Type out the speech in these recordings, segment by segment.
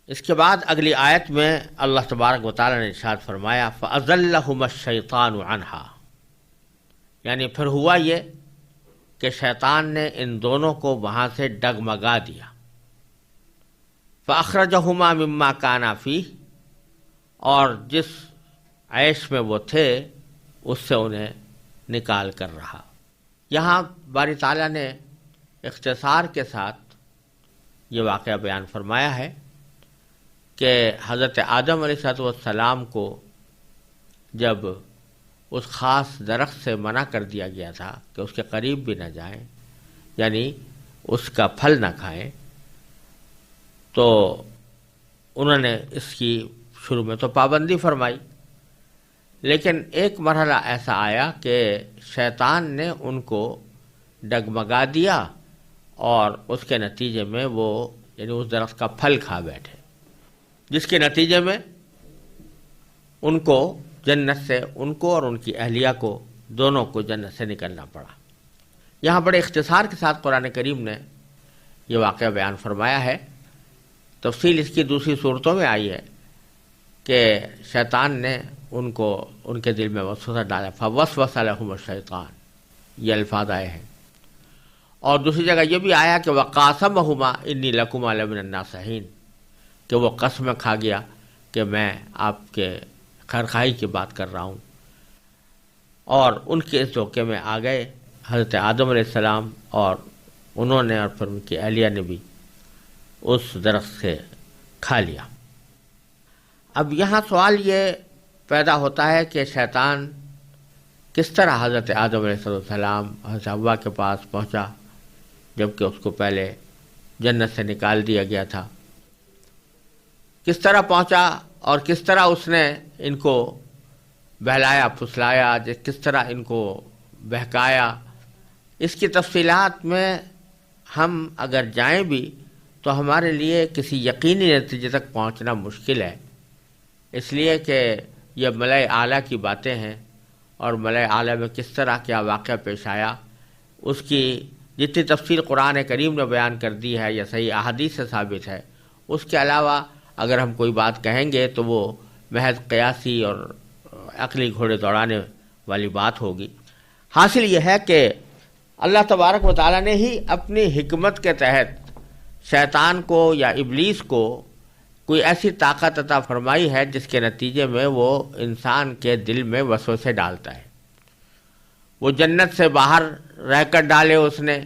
اس کے بعد اگلی آیت میں اللہ تبارک و تعالیٰ نے ارشاد فرمایا فَأَزَلَّهُمَ الشَّيْطَانُ عَنْهَا، یعنی پھر ہوا یہ کہ شیطان نے ان دونوں کو وہاں سے ڈگمگا دیا. فَأَخْرَجَهُمَا مِمَّا كَانَا فِيهِ، اور جس عیش میں وہ تھے اس سے انہیں نکال کر رہا. یہاں باری تعالیٰ نے اختصار کے ساتھ یہ واقعہ بیان فرمایا ہے کہ حضرت آدم علیہ السلام کو جب اس خاص درخت سے منع کر دیا گیا تھا کہ اس کے قریب بھی نہ جائیں، یعنی اس کا پھل نہ کھائیں، تو انہوں نے اس کی شروع میں تو پابندی فرمائی، لیکن ایک مرحلہ ایسا آیا کہ شیطان نے ان کو ڈگمگا دیا اور اس کے نتیجے میں وہ یعنی اس درخت کا پھل کھا بیٹھے، جس کے نتیجے میں ان کو جنت سے، ان کو اور ان کی اہلیہ کو، دونوں کو جنت سے نکلنا پڑا. یہاں بڑے اختصار کے ساتھ قرآن کریم نے یہ واقعہ بیان فرمایا ہے. تفصیل اس کی دوسری صورتوں میں آئی ہے کہ شیطان نے ان کو ان کے دل میں وسوسہ ڈالا، فَوَسْوَسَ لَهُمُ الشَّيْطَانُ، یہ الفاظ آئے ہیں. اور دوسری جگہ یہ بھی آیا کہ وَقَاسَمَهُمَا إِنِّي لَكُمَا لَمِنَ النَّاصِحِينَ، کہ وہ قسم کھا گیا کہ میں آپ کے خیرخواہی کی بات کر رہا ہوں، اور ان کے اس دھوکے میں آ گئے حضرت آدم علیہ السلام، اور انہوں نے اور پھر ان کی اہلیہ نے بھی اس درخت سے کھا لیا. اب یہاں سوال یہ پیدا ہوتا ہے کہ شیطان کس طرح حضرت آدم علیہ السلام حضرت حوا کے پاس پہنچا جبکہ اس کو پہلے جنت سے نکال دیا گیا تھا. کس طرح پہنچا اور کس طرح اس نے ان کو بہلایا پھسلایا، کس طرح ان کو بہکایا، اس کی تفصیلات میں ہم اگر جائیں بھی تو ہمارے لیے کسی یقینی نتیجے تک پہنچنا مشکل ہے، اس لیے کہ یہ ملأ اعلیٰ کی باتیں ہیں، اور ملأ اعلیٰ میں کس طرح کیا واقعہ پیش آیا اس کی جتنی تفصیل قرآن کریم نے بیان کر دی ہے یا صحیح احادیث سے ثابت ہے، اس کے علاوہ اگر ہم کوئی بات کہیں گے تو وہ محض قیاسی اور عقلی گھوڑے دوڑانے والی بات ہوگی. حاصل یہ ہے کہ اللہ تبارک و تعالیٰ نے ہی اپنی حکمت کے تحت شیطان کو یا ابلیس کو کوئی ایسی طاقت عطا فرمائی ہے جس کے نتیجے میں وہ انسان کے دل میں وسوسے ڈالتا ہے. وہ جنت سے باہر رہ کر ڈالے اس نے،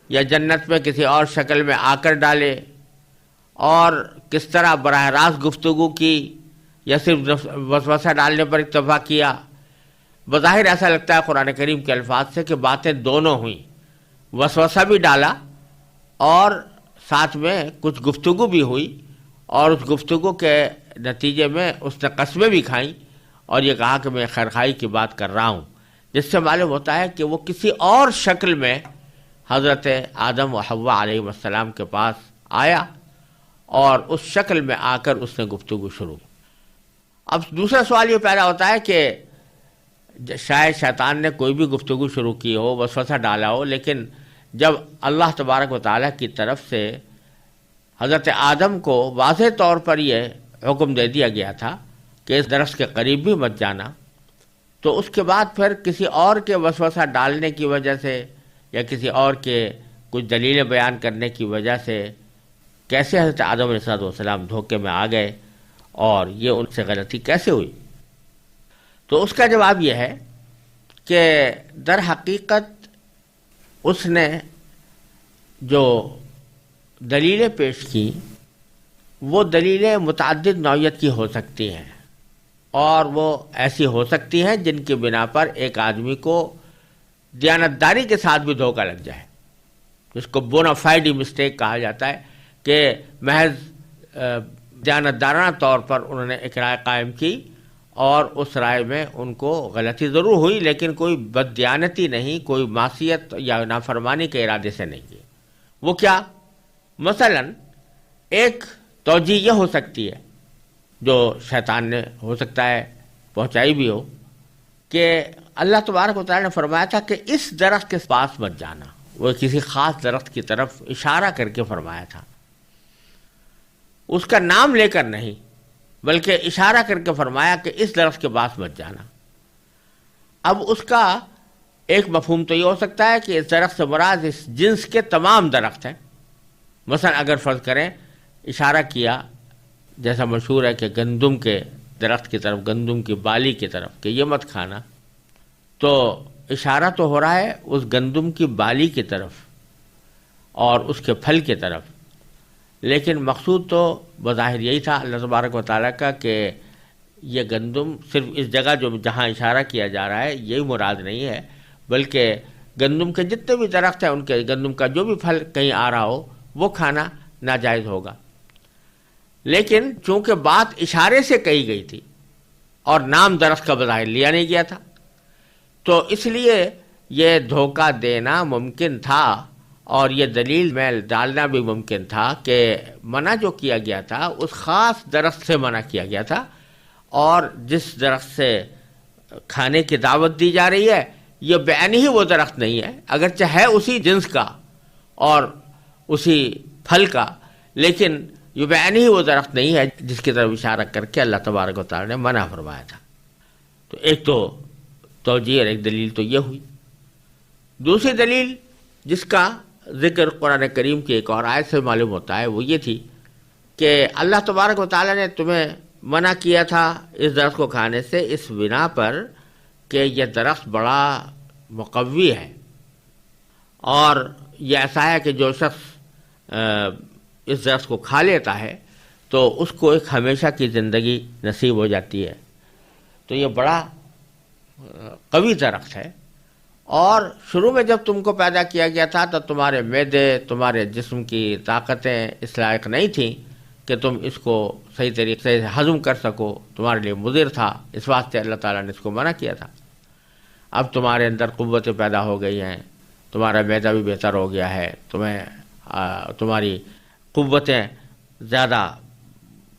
یا جنت میں کسی اور شکل میں آ کر ڈالے، اور کس طرح براہ راست گفتگو کی یا صرف وسوسہ ڈالنے پر اکتفا کیا. بظاہر ایسا لگتا ہے قرآن کریم کے الفاظ سے کہ باتیں دونوں ہوئیں، وسوسہ بھی ڈالا اور ساتھ میں کچھ گفتگو بھی ہوئی، اور اس گفتگو کے نتیجے میں اس نے قسمیں بھی کھائیں اور یہ کہا کہ میں خیرخواہی کی بات کر رہا ہوں، جس سے معلوم ہوتا ہے کہ وہ کسی اور شکل میں حضرت آدم و حوا علیہ السلام کے پاس آیا اور اس شکل میں آ کر اس نے گفتگو شروع. اب دوسرا سوال یہ پیدا ہوتا ہے کہ شاید شیطان نے کوئی بھی گفتگو شروع کی ہو، وسوسہ ڈالا ہو، لیکن جب اللہ تبارک و تعالیٰ کی طرف سے حضرت آدم کو واضح طور پر یہ حکم دے دیا گیا تھا کہ اس درخت کے قریب بھی مت جانا، تو اس کے بعد پھر کسی اور کے وسوسہ ڈالنے کی وجہ سے یا کسی اور کے کچھ دلیلیں بیان کرنے کی وجہ سے کیسے حضرت آدم علیہ السلام دھوکے میں آ گئے اور یہ ان سے غلطی کیسے ہوئی؟ تو اس کا جواب یہ ہے کہ در حقیقت اس نے جو دلیلیں پیش کی وہ دلیلیں متعدد نوعیت کی ہو سکتی ہیں، اور وہ ایسی ہو سکتی ہیں جن کی بنا پر ایک آدمی کو دیانتداری کے ساتھ بھی دھوکہ لگ جائے، جس کو بونافائیڈ مسٹیک کہا جاتا ہے، کہ محض دیانتدارانہ طور پر انہوں نے ایک رائے قائم کی اور اس رائے میں ان کو غلطی ضرور ہوئی لیکن کوئی بددیانتی نہیں، کوئی معصیت یا نافرمانی کے ارادے سے نہیں کی. وہ کیا؟ مثلا ایک توجیہ یہ ہو سکتی ہے جو شیطان نے ہو سکتا ہے پہنچائی بھی ہو، کہ اللہ تبارک و تعالیٰ نے فرمایا تھا کہ اس درخت کے پاس مت جانا. وہ کسی خاص درخت کی طرف اشارہ کر کے فرمایا تھا. اس کا نام لے کر نہیں بلکہ اشارہ کر کے فرمایا کہ اس درخت کے پاس مت جانا۔ اب اس کا ایک مفہوم تو یہ ہو سکتا ہے کہ اس درخت سے مراد اس جنس کے تمام درخت ہیں۔ مثلا اگر فرض کریں اشارہ کیا، جیسا مشہور ہے کہ گندم کے درخت کی طرف، گندم کی بالی کی طرف کہ یہ مت کھانا، تو اشارہ تو ہو رہا ہے اس گندم کی بالی کی طرف اور اس کے پھل کی طرف، لیکن مقصود تو بظاہر یہی تھا اللہ تبارک و تعالیٰ کا کہ یہ گندم صرف اس جگہ جہاں اشارہ کیا جا رہا ہے یہی مراد نہیں ہے، بلکہ گندم کے جتنے بھی درخت ہیں ان کے گندم کا جو بھی پھل کہیں آ رہا ہو وہ کھانا ناجائز ہوگا۔ لیکن چونکہ بات اشارے سے کہی گئی تھی اور نام درخت کا بظاہر لیا نہیں گیا تھا، تو اس لیے یہ دھوکہ دینا ممکن تھا اور یہ دلیل میں ڈالنا بھی ممکن تھا کہ منع جو کیا گیا تھا اس خاص درخت سے منع کیا گیا تھا، اور جس درخت سے کھانے کی دعوت دی جا رہی ہے یہ بعین ہی وہ درخت نہیں ہے، اگرچہ ہے اسی جنس کا اور اسی پھل کا، لیکن یہ بعین ہی وہ درخت نہیں ہے جس کی طرف اشارہ کر کے اللہ تبارک و تعالی نے منع فرمایا تھا۔ تو ایک تو توجیہ اور ایک دلیل تو یہ ہوئی۔ دوسری دلیل جس کا ذکر قرآن کریم کی ایک اور آیت سے معلوم ہوتا ہے وہ یہ تھی کہ اللہ تبارک و تعالی نے تمہیں منع کیا تھا اس درخت کو کھانے سے اس بنا پر کہ یہ درخت بڑا مقوی ہے، اور یہ ایسا ہے کہ جو شخص اس درخت کو کھا لیتا ہے تو اس کو ایک ہمیشہ کی زندگی نصیب ہو جاتی ہے۔ تو یہ بڑا قوی درخت ہے، اور شروع میں جب تم کو پیدا کیا گیا تھا تو تمہارے معدے، تمہارے جسم کی طاقتیں اس لائق نہیں تھیں کہ تم اس کو صحیح طریقے سے ہضم کر سکو، تمہارے لیے مضر تھا، اس واسطے اللہ تعالیٰ نے اس کو منع کیا تھا۔ اب تمہارے اندر قوتیں پیدا ہو گئی ہیں، تمہارا معدہ بھی بہتر ہو گیا ہے، تمہاری قوتیں زیادہ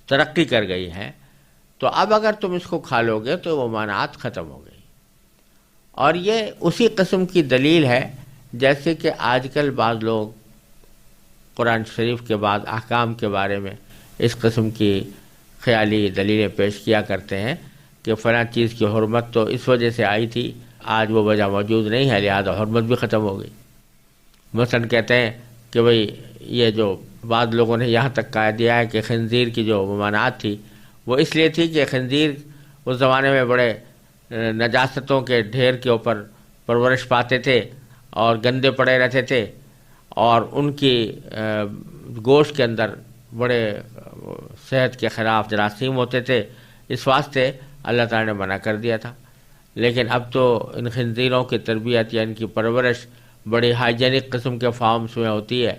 ترقی کر گئی ہیں، تو اب اگر تم اس کو کھا لو گے تو وہ مانعات ختم ہو گئی۔ اور یہ اسی قسم کی دلیل ہے جیسے کہ آج کل بعض لوگ قرآن شریف کے بعض احکام کے بارے میں اس قسم کی خیالی دلیلیں پیش کیا کرتے ہیں کہ فلاں چیز کی حرمت تو اس وجہ سے آئی تھی، آج وہ وجہ موجود نہیں ہے لہذا حرمت بھی ختم ہو گئی۔ مثلا کہتے ہیں کہ بھئی یہ جو بعض لوگوں نے یہاں تک کہہ دیا ہے کہ خنزیر کی جو ممانعت تھی وہ اس لیے تھی کہ خنزیر اس زمانے میں بڑے نجاستوں کے ڈھیر کے اوپر پرورش پاتے تھے اور گندے پڑے رہتے تھے، اور ان کی گوشت کے اندر بڑے صحت کے خلاف جراثیم ہوتے تھے، اس واسطے اللہ تعالیٰ نے منع کر دیا تھا۔ لیکن اب تو ان خنزیروں کی تربیت یا ان کی پرورش بڑی ہائیجینک قسم کے فارمز میں ہوتی ہے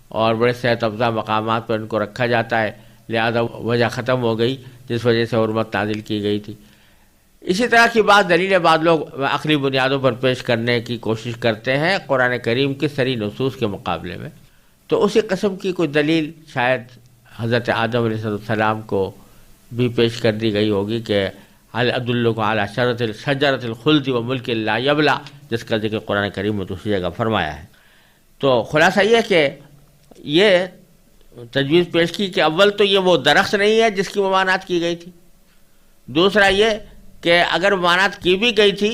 اور بڑے صحت افزا مقامات پر ان کو رکھا جاتا ہے، لہذا وجہ ختم ہو گئی جس وجہ سے حرمت نازل کی گئی تھی۔ اسی طرح کی بات دلیلیں بعض لوگ عقلی بنیادوں پر پیش کرنے کی کوشش کرتے ہیں قرآن کریم کی صریح نصوص کے مقابلے میں، تو اسی قسم کی کوئی دلیل شاید حضرت آدم علیہ السلام کو بھی پیش کر دی گئی ہوگی کہ هل ادلکم علی شجرۃ الخلد وملک لا یبلی، جس کا ذکر قرآن کریم میں دوسری جگہ فرمایا ہے۔ تو خلاصہ یہ کہ یہ تجویز پیش کی کہ اول تو یہ وہ درخت نہیں ہے جس کی ممانعت کی گئی تھی، دوسرا یہ کہ اگر ممانعت کی بھی گئی تھی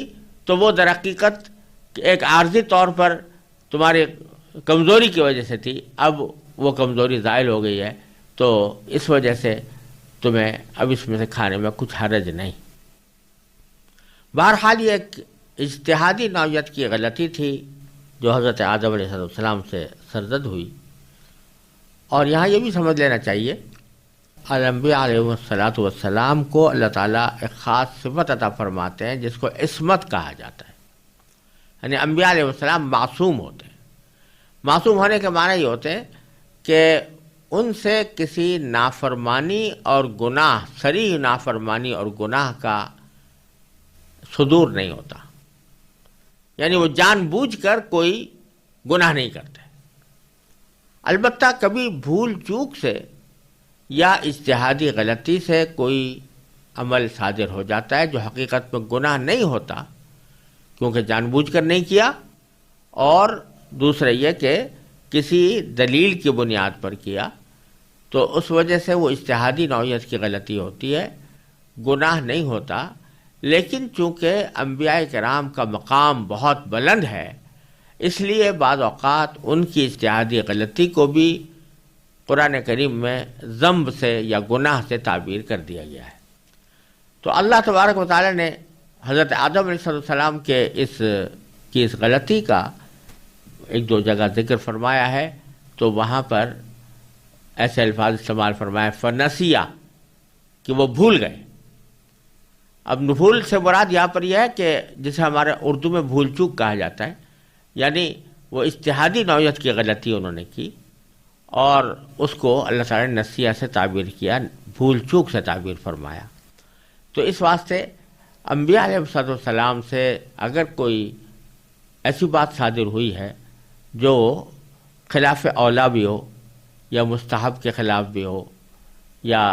تو وہ در حقیقت ایک عارضی طور پر تمہاری کمزوری کی وجہ سے تھی، اب وہ کمزوری زائل ہو گئی ہے تو اس وجہ سے تمہیں اب اس میں سے کھانے میں کچھ حرج نہیں۔ بہرحال یہ ایک اجتہادی نوعیت کی غلطی تھی جو حضرت آدم علیہ السلام سے سرزد ہوئی، اور یہاں یہ بھی سمجھ لینا چاہیے انبیاء علیہ والسلام کو اللہ تعالیٰ ایک خاص صفت عطا فرماتے ہیں جس کو عصمت کہا جاتا ہے، یعنی انبیاء علیہ السلام معصوم ہوتے ہیں۔ معصوم ہونے کے معنی یہ ہوتے ہیں کہ ان سے کسی نافرمانی اور گناہ، صریح نافرمانی اور گناہ کا صدور نہیں ہوتا، یعنی وہ جان بوجھ کر کوئی گناہ نہیں کرتے۔ البتہ کبھی بھول چوک سے یا اجتہادی غلطی سے کوئی عمل صادر ہو جاتا ہے جو حقیقت میں گناہ نہیں ہوتا کیونکہ جان بوجھ کر نہیں کیا، اور دوسرا یہ کہ کسی دلیل کی بنیاد پر کیا، تو اس وجہ سے وہ اجتہادی نوعیت کی غلطی ہوتی ہے، گناہ نہیں ہوتا، لیکن چونکہ انبیاء کرام کا مقام بہت بلند ہے، اس لیے بعض اوقات ان کی اجتہادی غلطی کو بھی قرآن کریم میں ذنب سے یا گناہ سے تعبیر کر دیا گیا ہے۔ تو اللہ تبارک و تعالی نے حضرت آدم علیہ السلام کے اس غلطی کا ایک دو جگہ ذکر فرمایا ہے، تو وہاں پر ایسے الفاظ استعمال فرمایا فنسیہ، کہ وہ بھول گئے۔ اب بھول سے مراد یہاں پر یہ ہے کہ جسے ہمارے اردو میں بھول چوک کہا جاتا ہے، یعنی وہ اجتہادی نوعیت کی غلطی انہوں نے کی اور اس کو اللہ تعالیٰ نے نسیہ سے تعبیر کیا، بھول چوک سے تعبیر فرمایا۔ تو اس واسطے انبیاء علیہ السلام سے اگر کوئی ایسی بات صادر ہوئی ہے جو خلاف اولا بھی ہو یا مستحب کے خلاف بھی ہو یا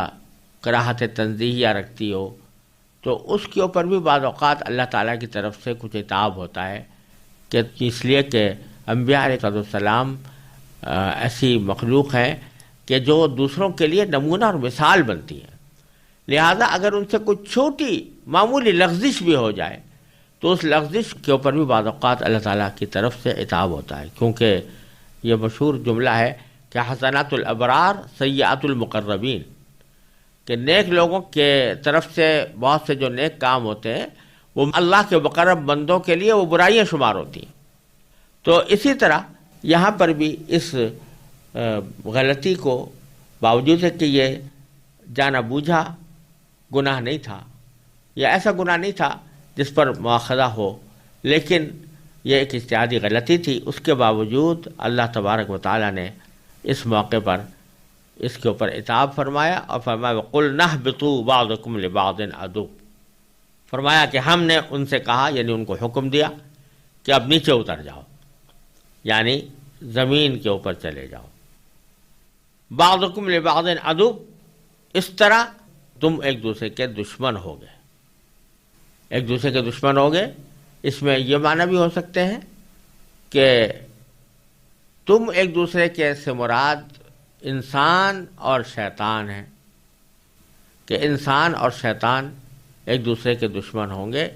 کراہت تنزیہیہ رکھتی ہو، تو اس کے اوپر بھی بعض اوقات اللہ تعالیٰ کی طرف سے کچھ عتاب ہوتا ہے، کہ اس لیے کہ انبیاء علیہ السلام ایسی مخلوق ہیں کہ جو دوسروں کے لیے نمونہ اور مثال بنتی ہے، لہذا اگر ان سے کچھ چھوٹی معمولی لغزش بھی ہو جائے تو اس لغزش کے اوپر بھی بعض اوقات اللہ تعالیٰ کی طرف سے عتاب ہوتا ہے، کیونکہ یہ مشہور جملہ ہے کہ حسنات الابرار سیئات المقربین، کہ نیک لوگوں کے طرف سے بہت سے جو نیک کام ہوتے ہیں وہ اللہ کے مقرب بندوں کے لیے وہ برائیاں شمار ہوتی ہیں۔ تو اسی طرح یہاں پر بھی اس غلطی کو باوجود ہے کہ یہ جانا بوجھا گناہ نہیں تھا یا ایسا گناہ نہیں تھا جس پر مواخذہ ہو، لیکن یہ ایک اجتہادی غلطی تھی، اس کے باوجود اللہ تبارک و تعالیٰ نے اس موقع پر اس کے اوپر عتاب فرمایا اور فرمایا وَقُلْنَا اهْبِطُوا بَعْضُكُمْ لِبَعْضٍ عَدُوٌّ، فرمایا کہ ہم نے ان سے کہا، یعنی ان کو حکم دیا کہ اب نیچے اتر جاؤ، یعنی زمین کے اوپر چلے جاؤ۔ بَعْضُكُمْ لِبَعْضٍ عَدُوٌّ، اس طرح تم ایک دوسرے کے دشمن ہو گئے، ایک دوسرے کے دشمن ہو گئے۔ اس میں یہ معنی بھی ہو سکتے ہیں کہ تم ایک دوسرے کے سے مراد انسان اور شیطان ہیں، کہ انسان اور شیطان ایک دوسرے کے دشمن ہوں گے،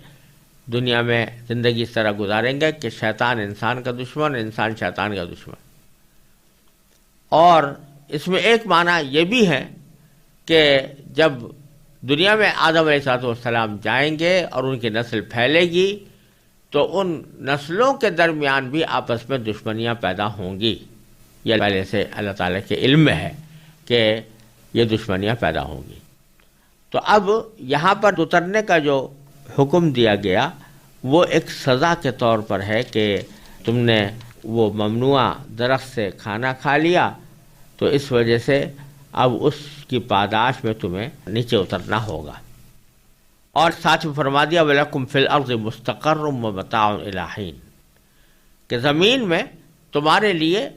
دنیا میں زندگی اس طرح گزاریں گے کہ شیطان انسان کا دشمن، انسان شیطان کا دشمن۔ اور اس میں ایک معنی یہ بھی ہے کہ جب دنیا میں آدم علیہ السلام جائیں گے اور ان کی نسل پھیلے گی تو ان نسلوں کے درمیان بھی آپس میں دشمنیاں پیدا ہوں گی، یہ پہلے سے اللہ تعالیٰ کے علم میں ہے کہ یہ دشمنیاں پیدا ہوں گی۔ تو اب یہاں پر اترنے کا جو حکم دیا گیا وہ ایک سزا کے طور پر ہے کہ تم نے وہ ممنوع درخت سے کھانا کھا لیا، تو اس وجہ سے اب اس کی پاداش میں تمہیں نیچے اترنا ہوگا۔ اور ساتھ میں فرما دیا وَلَكُمْ فِي الْأَرْضِ مُسْتَقَرٌّ وَمَتَاعٌ إِلَىٰ حِينٍ، کہ زمین میں تمہارے لیے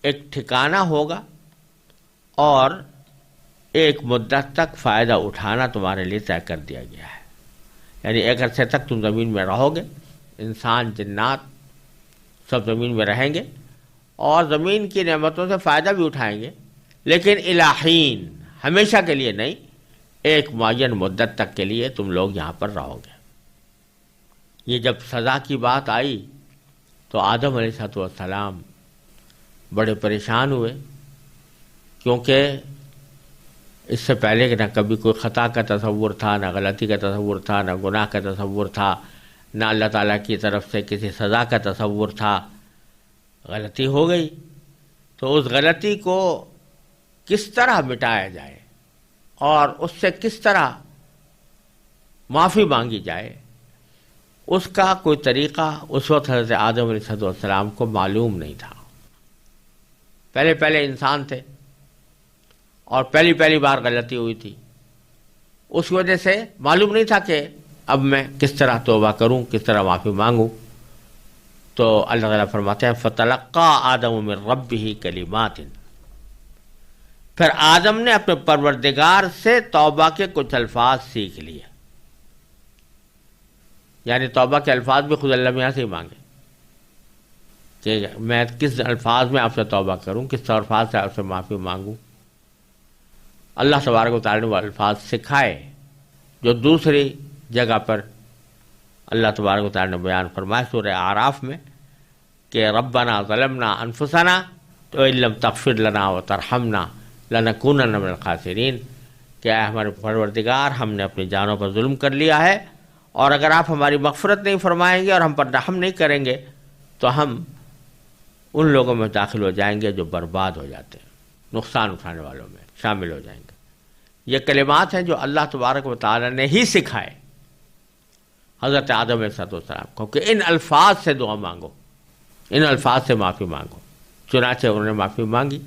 ایک ٹھکانہ ہوگا اور ایک مدت تک فائدہ اٹھانا تمہارے لیے طے کر دیا گیا ہے، یعنی ایک عرصے تک تم زمین میں رہو گے، انسان جنات سب زمین میں رہیں گے اور زمین کی نعمتوں سے فائدہ بھی اٹھائیں گے، لیکن إِلَىٰ حِينٍ، ہمیشہ کے لیے نہیں، ایک معین مدت تک کے لیے تم لوگ یہاں پر رہو گے۔ یہ جب سزا کی بات آئی تو آدم علیہ السلام بڑے پریشان ہوئے، کیونکہ اس سے پہلے کہ نہ کبھی کوئی خطا کا تصور تھا، نہ غلطی کا تصور تھا، نہ گناہ کا تصور تھا، نہ اللہ تعالیٰ کی طرف سے کسی سزا کا تصور تھا۔ غلطی ہو گئی تو اس غلطی کو کس طرح مٹایا جائے اور اس سے کس طرح معافی مانگی جائے، اس کا کوئی طریقہ اس وقت حضرت آدم علیہ السلام کو معلوم نہیں تھا۔ پہلے انسان تھے اور پہلی بار غلطی ہوئی تھی، اس وجہ سے معلوم نہیں تھا کہ اب میں کس طرح توبہ کروں، کس طرح معافی مانگوں۔ تو اللہ تعالیٰ فرماتے ہیں فَتَلَقَّىٰ آدَمُ مِن رَبِّهِ كَلِمَاتٍ، پھر آدم نے اپنے پروردگار سے توبہ کے کچھ الفاظ سیکھ لیے، یعنی توبہ کے الفاظ بھی خود اللہ میاں سے ہی مانگے کہ میں کس الفاظ میں آپ سے توبہ کروں، کس الفاظ سے آپ سے معافی مانگوں۔ اللہ تبارک و تعالی نے وہ الفاظ سکھائے جو دوسری جگہ پر اللہ تبارک و تعالی نے بیان فرمایا سورہ اعراف میں کہ ربنا ظلمنا انفسنا تو ان لم تغفر لنا وترحمنا لنکونن من الخاسرین، کہ اے ہمارے پروردگار ہم نے اپنی جانوں پر ظلم کر لیا ہے، اور اگر آپ ہماری مغفرت نہیں فرمائیں گے اور ہم پر رحم نہیں کریں گے تو ہم ان لوگوں میں داخل ہو جائیں گے جو برباد ہو جاتے ہیں، نقصان اٹھانے والوں میں شامل ہو جائیں گے۔ یہ کلمات ہیں جو اللہ تبارک و تعالی نے ہی سکھائے حضرت آدم علیہ السلام کو کہ ان الفاظ سے دعا مانگو، ان الفاظ سے معافی مانگو۔ چنانچہ انہوں نے معافی مانگی،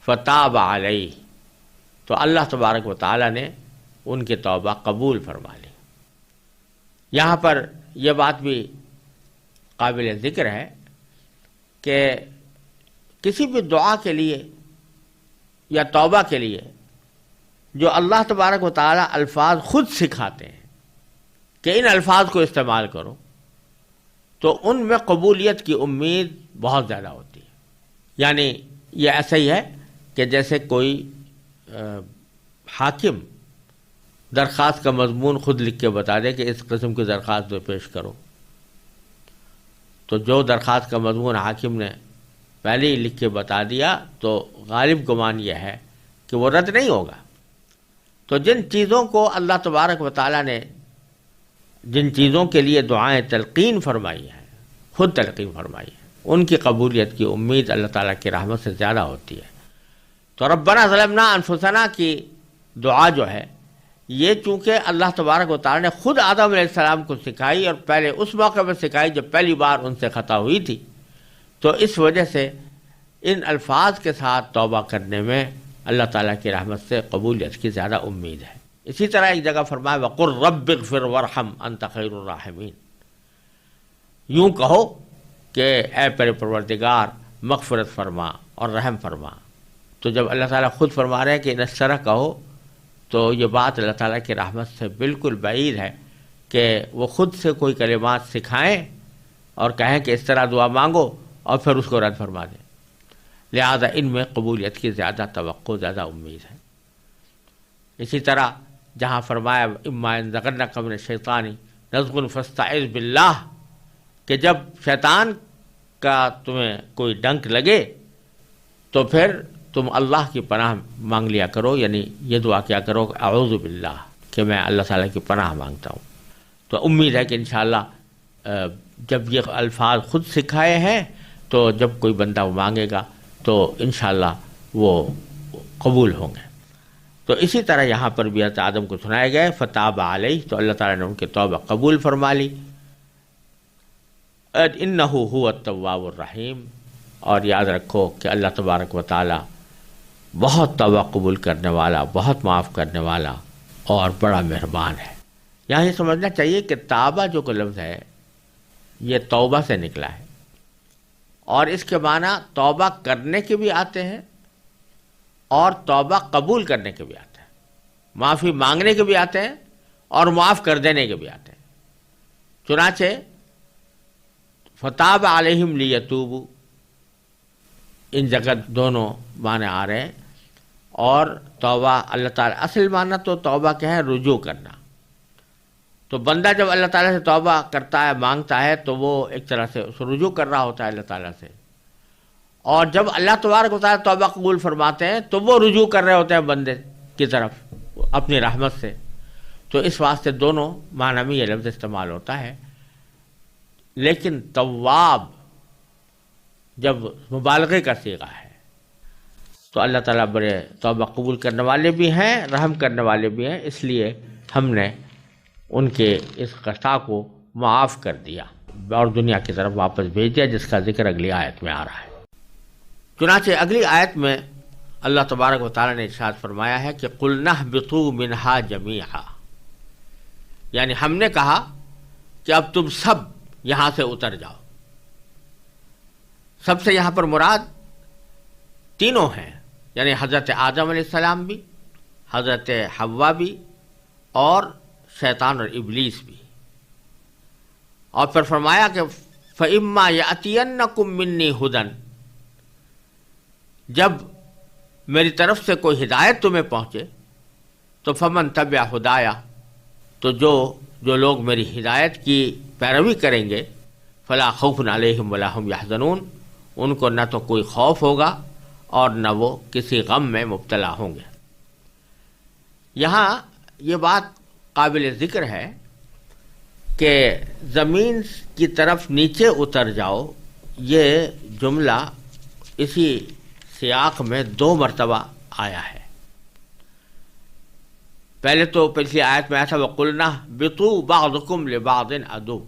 فتاب علیہ، تو اللہ تبارک و تعالی نے ان کی توبہ قبول فرما لی۔ یہاں پر یہ بات بھی قابل ذکر ہے کہ کسی بھی دعا کے لیے یا توبہ کے لیے جو اللہ تبارک و تعالی الفاظ خود سکھاتے ہیں کہ ان الفاظ کو استعمال کرو، تو ان میں قبولیت کی امید بہت زیادہ ہوتی ہے۔ یعنی یہ ایسا ہی ہے کہ جیسے کوئی حاکم درخواست کا مضمون خود لکھ کے بتا دے کہ اس قسم کی درخواست پیش کرو، تو جو درخواست کا مضمون حاکم نے پہلے ہی لکھ کے بتا دیا تو غالب گمان یہ ہے کہ وہ رد نہیں ہوگا۔ تو جن چیزوں کو اللہ تبارک و تعالیٰ نے، جن چیزوں کے لیے دعائیں تلقین فرمائی ہیں، خود تلقین فرمائی ہے، ان کی قبولیت کی امید اللہ تعالیٰ کی رحمت سے زیادہ ہوتی ہے۔ تو ربنا ظلمنا انفسنا کی دعا جو ہے یہ چونکہ اللہ تبارک و تعالیٰ نے خود آدم علیہ السلام کو سکھائی اور پہلے اس موقع پر سکھائی جب پہلی بار ان سے خطا ہوئی تھی، تو اس وجہ سے ان الفاظ کے ساتھ توبہ کرنے میں اللہ تعالیٰ کی رحمت سے قبولیت کی زیادہ امید ہے۔ اسی طرح ایک جگہ فرمایا وَقُلْ رَبِّ اغْفِرْ وَارْحَمْ أَنْتَ خَيْرُ الرَّاحِمِينَ، یوں کہو کہ اے پر پروردگار مغفرت فرما اور رحم فرما۔ تو جب اللہ تعالیٰ خود فرما رہے ہیں کہ اس طرح کہو، تو یہ بات اللہ تعالیٰ کی رحمت سے بالکل بعید ہے کہ وہ خود سے کوئی کلمات سکھائیں اور کہیں کہ اس طرح دعا مانگو اور پھر اس کو رد فرما دیں۔ لہذا ان میں قبولیت کی زیادہ توقع، زیادہ امید ہے۔ اسی طرح جہاں فرمایا اما ينزغنك من الشیطان نزغ فاستعذ باللہ، کہ جب شیطان کا تمہیں کوئی ڈنک لگے تو پھر تم اللہ کی پناہ مانگ لیا کرو، یعنی یہ دعا کیا کرو کہ اعوذ باللہ، کہ میں اللہ تعالیٰ کی پناہ مانگتا ہوں۔ تو امید ہے کہ انشاءاللہ جب یہ الفاظ خود سکھائے ہیں تو جب کوئی بندہ وہ مانگے گا تو انشاءاللہ وہ قبول ہوں گے۔ تو اسی طرح یہاں پر بھی حضرت آدم کو سنائے گئے فتاب علیہ، تو اللہ تعالیٰ نے ان کی توبہ قبول فرما لی۔ انہ هو التواب الرحیم، اور یاد رکھو کہ اللہ تبارک و تعالی بہت توبہ قبول کرنے والا، بہت معاف کرنے والا اور بڑا مہربان ہے۔ یہاں یہ سمجھنا چاہیے کہ تابہ جو کو لفظ ہے یہ توبہ سے نکلا ہے، اور اس کے معنی توبہ کرنے کے بھی آتے ہیں اور توبہ قبول کرنے کے بھی آتے ہیں، معافی مانگنے کے بھی آتے ہیں اور معاف کر دینے کے بھی آتے ہیں۔ چنانچہ فتاب علیہم لیتوبوا، ان جگہ دونوں معنی آ رہے ہیں، اور توبہ اللہ تعالیٰ اصل معنی تو توبہ کیا ہے؟ رجوع کرنا۔ تو بندہ جب اللہ تعالیٰ سے توبہ کرتا ہے، مانگتا ہے، تو وہ ایک طرح سے اس رجوع کر رہا ہوتا ہے اللہ تعالیٰ سے، اور جب اللہ تبارک و تعالیٰ توبہ قبول فرماتے ہیں تو وہ رجوع کر رہے ہوتے ہیں بندے کی طرف اپنی رحمت سے۔ تو اس واسطے دونوں معنی میں یہ لفظ استعمال ہوتا ہے، لیکن تواب جب مبالغے کا صیغہ ہے تو اللہ تعالیٰ بڑے توبہ قبول کرنے والے بھی ہیں، رحم کرنے والے بھی ہیں، اس لیے ہم نے ان کے اس خطا کو معاف کر دیا اور دنیا کی طرف واپس بھیج دیا، جس کا ذکر اگلی آیت میں آ رہا ہے۔ چنانچہ اگلی آیت میں اللہ تبارک و تعالیٰ نے ارشاد فرمایا ہے کہ قُلْنَا اهْبِطُوا مِنْهَا جَمِيعًا، یعنی ہم نے کہا کہ اب تم سب یہاں سے اتر جاؤ۔ سب سے یہاں پر مراد تینوں ہیں، یعنی حضرت آدم علیہ السلام بھی، حضرت حوا بھی، اور شیطان اور ابلیس بھی۔ اور پھر فرمایا کہ فَإِمَّا يَأْتِيَنَّكُم مِّنِّي هُدًى، جب میری طرف سے کوئی ہدایت تمہیں پہنچے تو فمن تبع ہدایا، تو جو لوگ میری ہدایت کی پیروی کریں گے، فلا خوف علیہم ولا ہم یحزنون، ان کو نہ تو کوئی خوف ہوگا اور نہ وہ کسی غم میں مبتلا ہوں گے۔ یہاں یہ بات قابل ذکر ہے کہ زمین کی طرف نیچے اتر جاؤ، یہ جملہ اسی سیاق میں 2 مرتبہ آیا ہے۔ پہلے تو پچھلی آیت میں آیا تھا وَقُلْنَا اهْبِطُوا بَعْضُكُمْ لِبَعْضٍ عَدُوٌّ،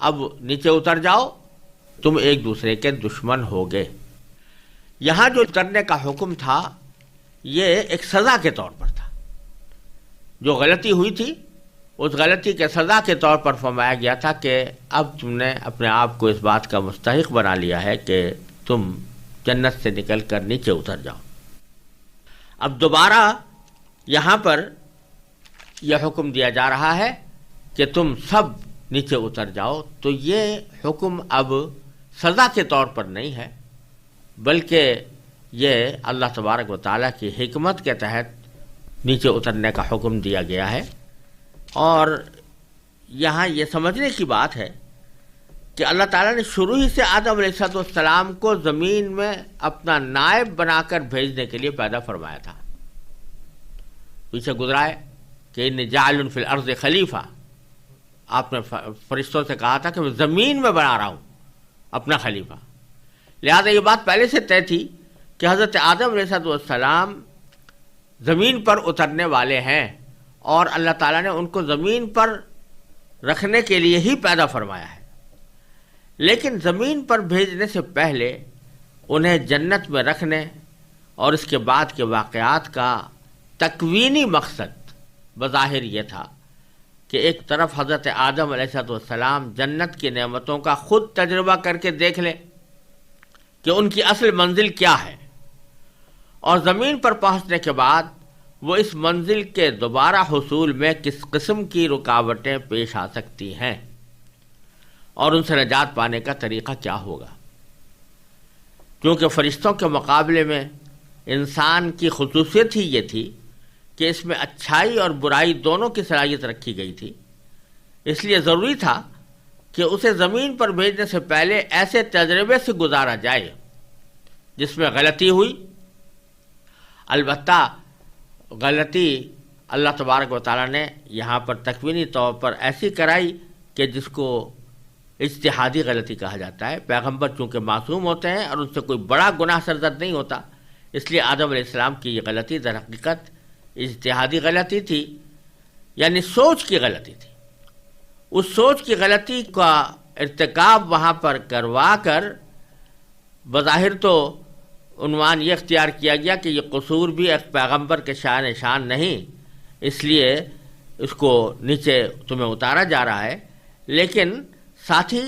اب نیچے اتر جاؤ، تم ایک دوسرے کے دشمن ہوگے۔ یہاں جو اترنے کا حکم تھا یہ ایک سزا کے طور پر تھا، جو غلطی ہوئی تھی اس غلطی کے سزا کے طور پر فرمایا گیا تھا کہ اب تم نے اپنے آپ کو اس بات کا مستحق بنا لیا ہے کہ تم جنت سے نکل کر نیچے اتر جاؤ۔ اب دوبارہ یہاں پر یہ حکم دیا جا رہا ہے کہ تم سب نیچے اتر جاؤ، تو یہ حکم اب سزا کے طور پر نہیں ہے، بلکہ یہ اللہ تبارک و تعالیٰ کی حکمت کے تحت نیچے اترنے کا حکم دیا گیا ہے۔ اور یہاں یہ سمجھنے کی بات ہے کہ اللہ تعالیٰ نے شروع ہی سے آدم علیہ السلام کو زمین میں اپنا نائب بنا کر بھیجنے کے لیے پیدا فرمایا تھا۔ پیچھے گزرا ہے کہ انی جاعل فی الارض خلیفہ، آپ نے فرشتوں سے کہا تھا کہ میں زمین میں بنا رہا ہوں اپنا خلیفہ، لہذا یہ بات پہلے سے طے تھی کہ حضرت آدم علیہ السلام زمین پر اترنے والے ہیں، اور اللہ تعالیٰ نے ان کو زمین پر رکھنے کے لیے ہی پیدا فرمایا ہے۔ لیکن زمین پر بھیجنے سے پہلے انہیں جنت میں رکھنے اور اس کے بعد کے واقعات کا تکوینی مقصد بظاہر یہ تھا کہ ایک طرف حضرت آدم علیہ السلام جنت کی نعمتوں کا خود تجربہ کر کے دیکھ لیں کہ ان کی اصل منزل کیا ہے، اور زمین پر پہنچنے کے بعد وہ اس منزل کے دوبارہ حصول میں کس قسم کی رکاوٹیں پیش آ سکتی ہیں اور ان سے نجات پانے کا طریقہ کیا ہوگا۔ کیونکہ فرشتوں کے مقابلے میں انسان کی خصوصیت ہی یہ تھی کہ اس میں اچھائی اور برائی دونوں کی صلاحیت رکھی گئی تھی، اس لیے ضروری تھا کہ اسے زمین پر بھیجنے سے پہلے ایسے تجربے سے گزارا جائے جس میں غلطی ہوئی۔ البتہ غلطی اللہ تبارک و تعالیٰ نے یہاں پر تکوینی طور پر ایسی کرائی کہ جس کو اجتہادی غلطی کہا جاتا ہے۔ پیغمبر چونکہ معصوم ہوتے ہیں اور ان سے کوئی بڑا گناہ سرزد نہیں ہوتا، اس لیے آدم علیہ السلام کی یہ غلطی در حقیقت اجتہادی غلطی تھی، یعنی سوچ کی غلطی تھی۔ اس سوچ کی غلطی کا ارتکاب وہاں پر کروا کر بظاہر تو عنوان یہ اختیار کیا گیا کہ یہ قصور بھی ایک پیغمبر کے شان نہیں، اس لیے اس کو نیچے تمہیں اتارا جا رہا ہے، لیکن ساتھ ہی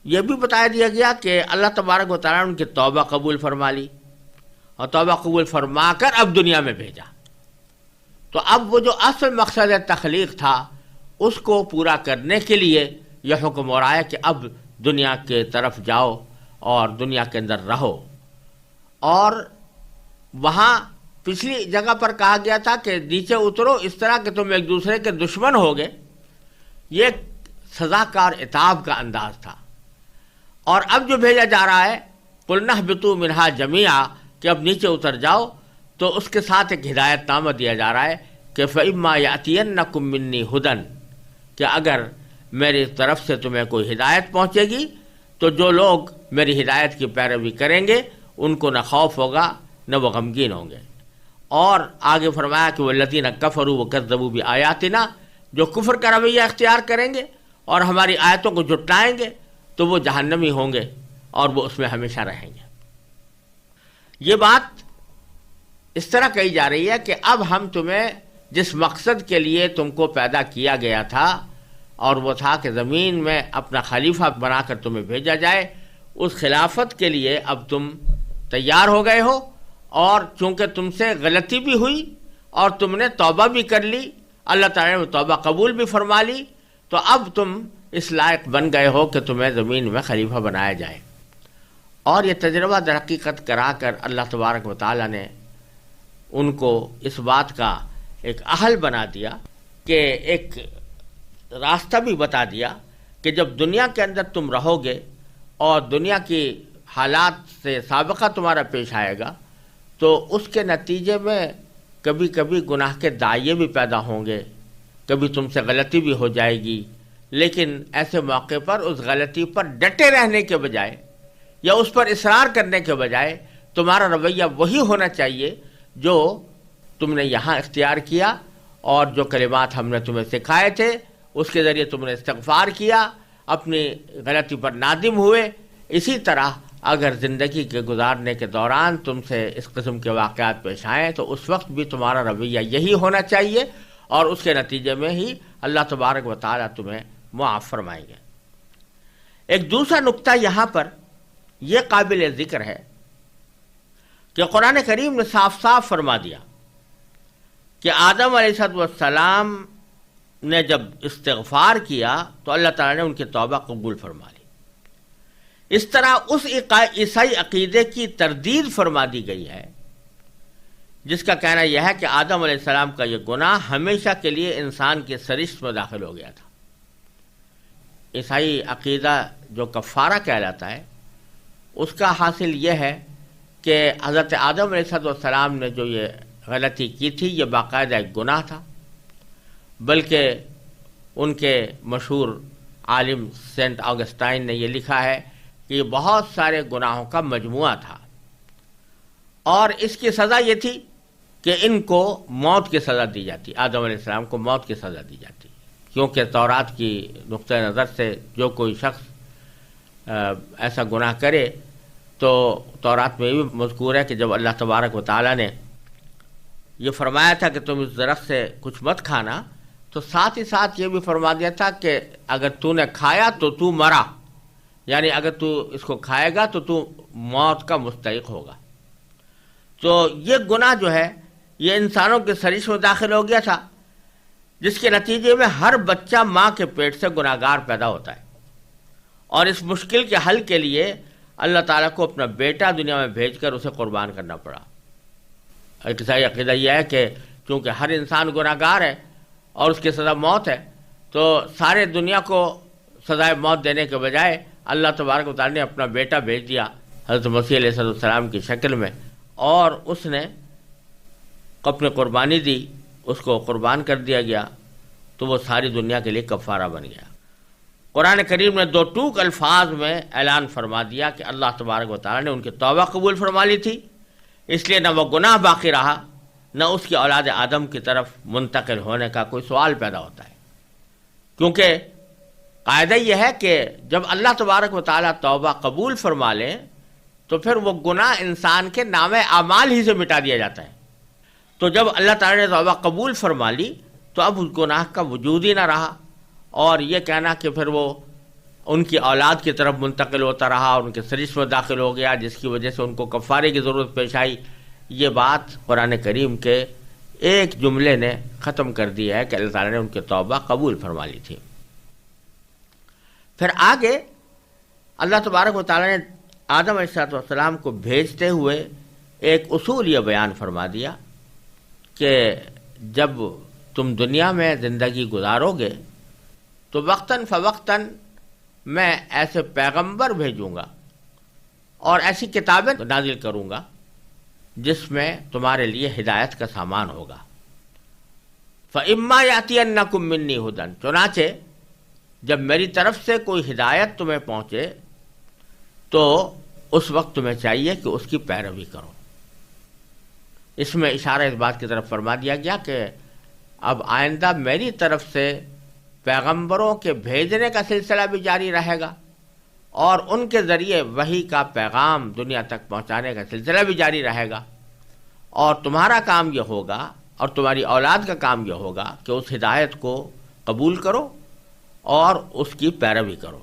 یہ بھی بتایا دیا گیا کہ اللہ تبارک و تعالیٰ نے ان کی توبہ قبول فرما لی، اور توبہ قبول فرما کر اب دنیا میں بھیجا۔ تو اب وہ جو اصل مقصد تخلیق تھا اس کو پورا کرنے کے لیے یہ حکم ہو رہا ہے کہ اب دنیا کے طرف جاؤ اور دنیا کے اندر رہو۔ اور وہاں پچھلی جگہ پر کہا گیا تھا کہ نیچے اترو اس طرح کہ تم ایک دوسرے کے دشمن ہوگے، یہ سزا کا اور عتاب کا انداز تھا۔ اور اب جو بھیجا جا رہا ہے قُلْنَا اهْبِطُوا مِنْهَا جَمِيعًا، کہ اب نیچے اتر جاؤ، تو اس کے ساتھ ایک ہدایت نامہ دیا جا رہا ہے کہ فَإِمَّا يَأْتِيَنَّكُم مِّنِّي هُدًى، کہ اگر میری طرف سے تمہیں کوئی ہدایت پہنچے گی تو جو لوگ میری ہدایت کی پیروی کریں گے ان کو نہ خوف ہوگا نہ وہ غمگین ہوں گے۔ اور آگے فرمایا کہ وَالَّذِينَ كَفَرُوا وَكَذَّبُوا بِآيَاتِنَا، جو کفر کا رویہ اختیار کریں گے اور ہماری آیتوں کو جھٹلائیں گے تو وہ جہنمی ہوں گے اور وہ اس میں ہمیشہ رہیں گے۔ یہ بات اس طرح کہی جا رہی ہے کہ اب ہم تمہیں جس مقصد کے لیے تم کو پیدا کیا گیا تھا، اور وہ تھا کہ زمین میں اپنا خلیفہ بنا کر تمہیں بھیجا جائے، اس خلافت کے لیے اب تم تیار ہو گئے ہو، اور چونکہ تم سے غلطی بھی ہوئی اور تم نے توبہ بھی کر لی، اللہ تعالیٰ نے توبہ قبول بھی فرما لی، تو اب تم اس لائق بن گئے ہو کہ تمہیں زمین میں خلیفہ بنایا جائے۔ اور یہ تجربہ در حقیقت کرا کر اللہ تبارک و تعالیٰ نے ان کو اس بات کا ایک اہل بنا دیا کہ ایک راستہ بھی بتا دیا کہ جب دنیا کے اندر تم رہو گے اور دنیا کی حالات سے سابقہ تمہارا پیش آئے گا تو اس کے نتیجے میں کبھی کبھی گناہ کے دائیں بھی پیدا ہوں گے، کبھی تم سے غلطی بھی ہو جائے گی، لیکن ایسے موقع پر اس غلطی پر ڈٹے رہنے کے بجائے یا اس پر اصرار کرنے کے بجائے تمہارا رویہ وہی ہونا چاہیے جو تم نے یہاں اختیار کیا، اور جو کلمات ہم نے تمہیں سکھائے تھے اس کے ذریعے تم نے استغفار کیا، اپنی غلطی پر نادم ہوئے۔ اسی طرح اگر زندگی کے گزارنے کے دوران تم سے اس قسم کے واقعات پیش آئیں تو اس وقت بھی تمہارا رویہ یہی ہونا چاہیے، اور اس کے نتیجے میں ہی اللہ تبارک و تعالیٰ تمہیں معاف فرمائیں گے۔ ایک دوسرا نقطہ یہاں پر یہ قابل ذکر ہے کہ قرآن کریم نے صاف صاف فرما دیا کہ آدم علیہ السلام نے جب استغفار کیا تو اللہ تعالیٰ نے ان کی توبہ قبول فرما لی۔ اس طرح اس عیسائی عقیدے کی تردید فرما دی گئی ہے جس کا کہنا یہ ہے کہ آدم علیہ السلام کا یہ گناہ ہمیشہ کے لیے انسان کی سرشت میں داخل ہو گیا تھا۔ عیسائی عقیدہ جو کفارہ کہلاتا ہے اس کا حاصل یہ ہے کہ حضرت آدم علیہ السلام نے جو یہ غلطی کی تھی یہ باقاعدہ ایک گناہ تھا، بلکہ ان کے مشہور عالم سینٹ آگسٹائن نے یہ لکھا ہے کہ یہ بہت سارے گناہوں کا مجموعہ تھا، اور اس کی سزا یہ تھی کہ ان کو موت کی سزا دی جاتی، آدم علیہ السلام کو موت کی سزا دی جاتی، کیونکہ تورات کی نقطۂ نظر سے جو کوئی شخص ایسا گناہ کرے تو تورات میں بھی مذکور ہے کہ جب اللہ تبارک و تعالیٰ نے یہ فرمایا تھا کہ تم اس درخت سے کچھ مت کھانا، تو ساتھ ہی ساتھ یہ بھی فرما دیا تھا کہ اگر تو نے کھایا تو تو مرا، یعنی اگر تو اس کو کھائے گا تو تو موت کا مستحق ہوگا۔ تو یہ گناہ جو ہے یہ انسانوں کے سرشت میں داخل ہو گیا تھا، جس کے نتیجے میں ہر بچہ ماں کے پیٹ سے گناہگار پیدا ہوتا ہے، اور اس مشکل کے حل کے لیے اللہ تعالیٰ کو اپنا بیٹا دنیا میں بھیج کر اسے قربان کرنا پڑا۔ ایک عیسائی عقیدہ یہ ہے کہ چونکہ ہر انسان گناہگار ہے اور اس کی سزا موت ہے، تو سارے دنیا کو سزائے موت دینے کے بجائے اللہ تبارک و تعالیٰ نے اپنا بیٹا بھیج دیا حضرت مسیح علیہ السلام کی شکل میں، اور اس نے اپنی قربانی دی، اس کو قربان کر دیا گیا، تو وہ ساری دنیا کے لیے کفارہ بن گیا۔ قرآن کریم نے دو ٹوک الفاظ میں اعلان فرما دیا کہ اللہ تبارک و تعالیٰ نے ان کی توبہ قبول فرما لی تھی، اس لیے نہ وہ گناہ باقی رہا، نہ اس کی اولاد آدم کی طرف منتقل ہونے کا کوئی سوال پیدا ہوتا ہے، کیونکہ قاعدہ یہ ہے کہ جب اللہ تبارک و تعالیٰ توبہ قبول فرما لیں تو پھر وہ گناہ انسان کے نام اعمال ہی سے مٹا دیا جاتا ہے۔ تو جب اللہ تعالیٰ نے توبہ قبول فرما لی تو اب اس گناہ کا وجود ہی نہ رہا، اور یہ کہنا کہ پھر وہ ان کی اولاد کی طرف منتقل ہوتا رہا، ان کے سرشت میں داخل ہو گیا جس کی وجہ سے ان کو کفارے کی ضرورت پیش آئی، یہ بات قرآن کریم کے ایک جملے نے ختم کر دیا ہے کہ اللہ تعالیٰ نے ان کی توبہ قبول فرما لی تھی۔ پھر آگے اللہ تبارک و تعالیٰ نے آدم علیہ السلام کو بھیجتے ہوئے ایک اصول یہ بیان فرما دیا کہ جب تم دنیا میں زندگی گزارو گے تو وقتاً فوقتاً میں ایسے پیغمبر بھیجوں گا اور ایسی کتابیں نازل کروں گا جس میں تمہارے لیے ہدایت کا سامان ہوگا۔ فَإِمَّا يَأْتِيَنَّكُم مِّنِّي هُدًى، چنانچہ جب میری طرف سے کوئی ہدایت تمہیں پہنچے تو اس وقت تمہیں چاہیے کہ اس کی پیروی کرو۔ اس میں اشارہ اس بات کی طرف فرما دیا گیا کہ اب آئندہ میری طرف سے پیغمبروں کے بھیجنے کا سلسلہ بھی جاری رہے گا، اور ان کے ذریعے وحی کا پیغام دنیا تک پہنچانے کا سلسلہ بھی جاری رہے گا، اور تمہارا کام یہ ہوگا اور تمہاری اولاد کا کام یہ ہوگا کہ اس ہدایت کو قبول کرو اور اس کی پیروی کرو۔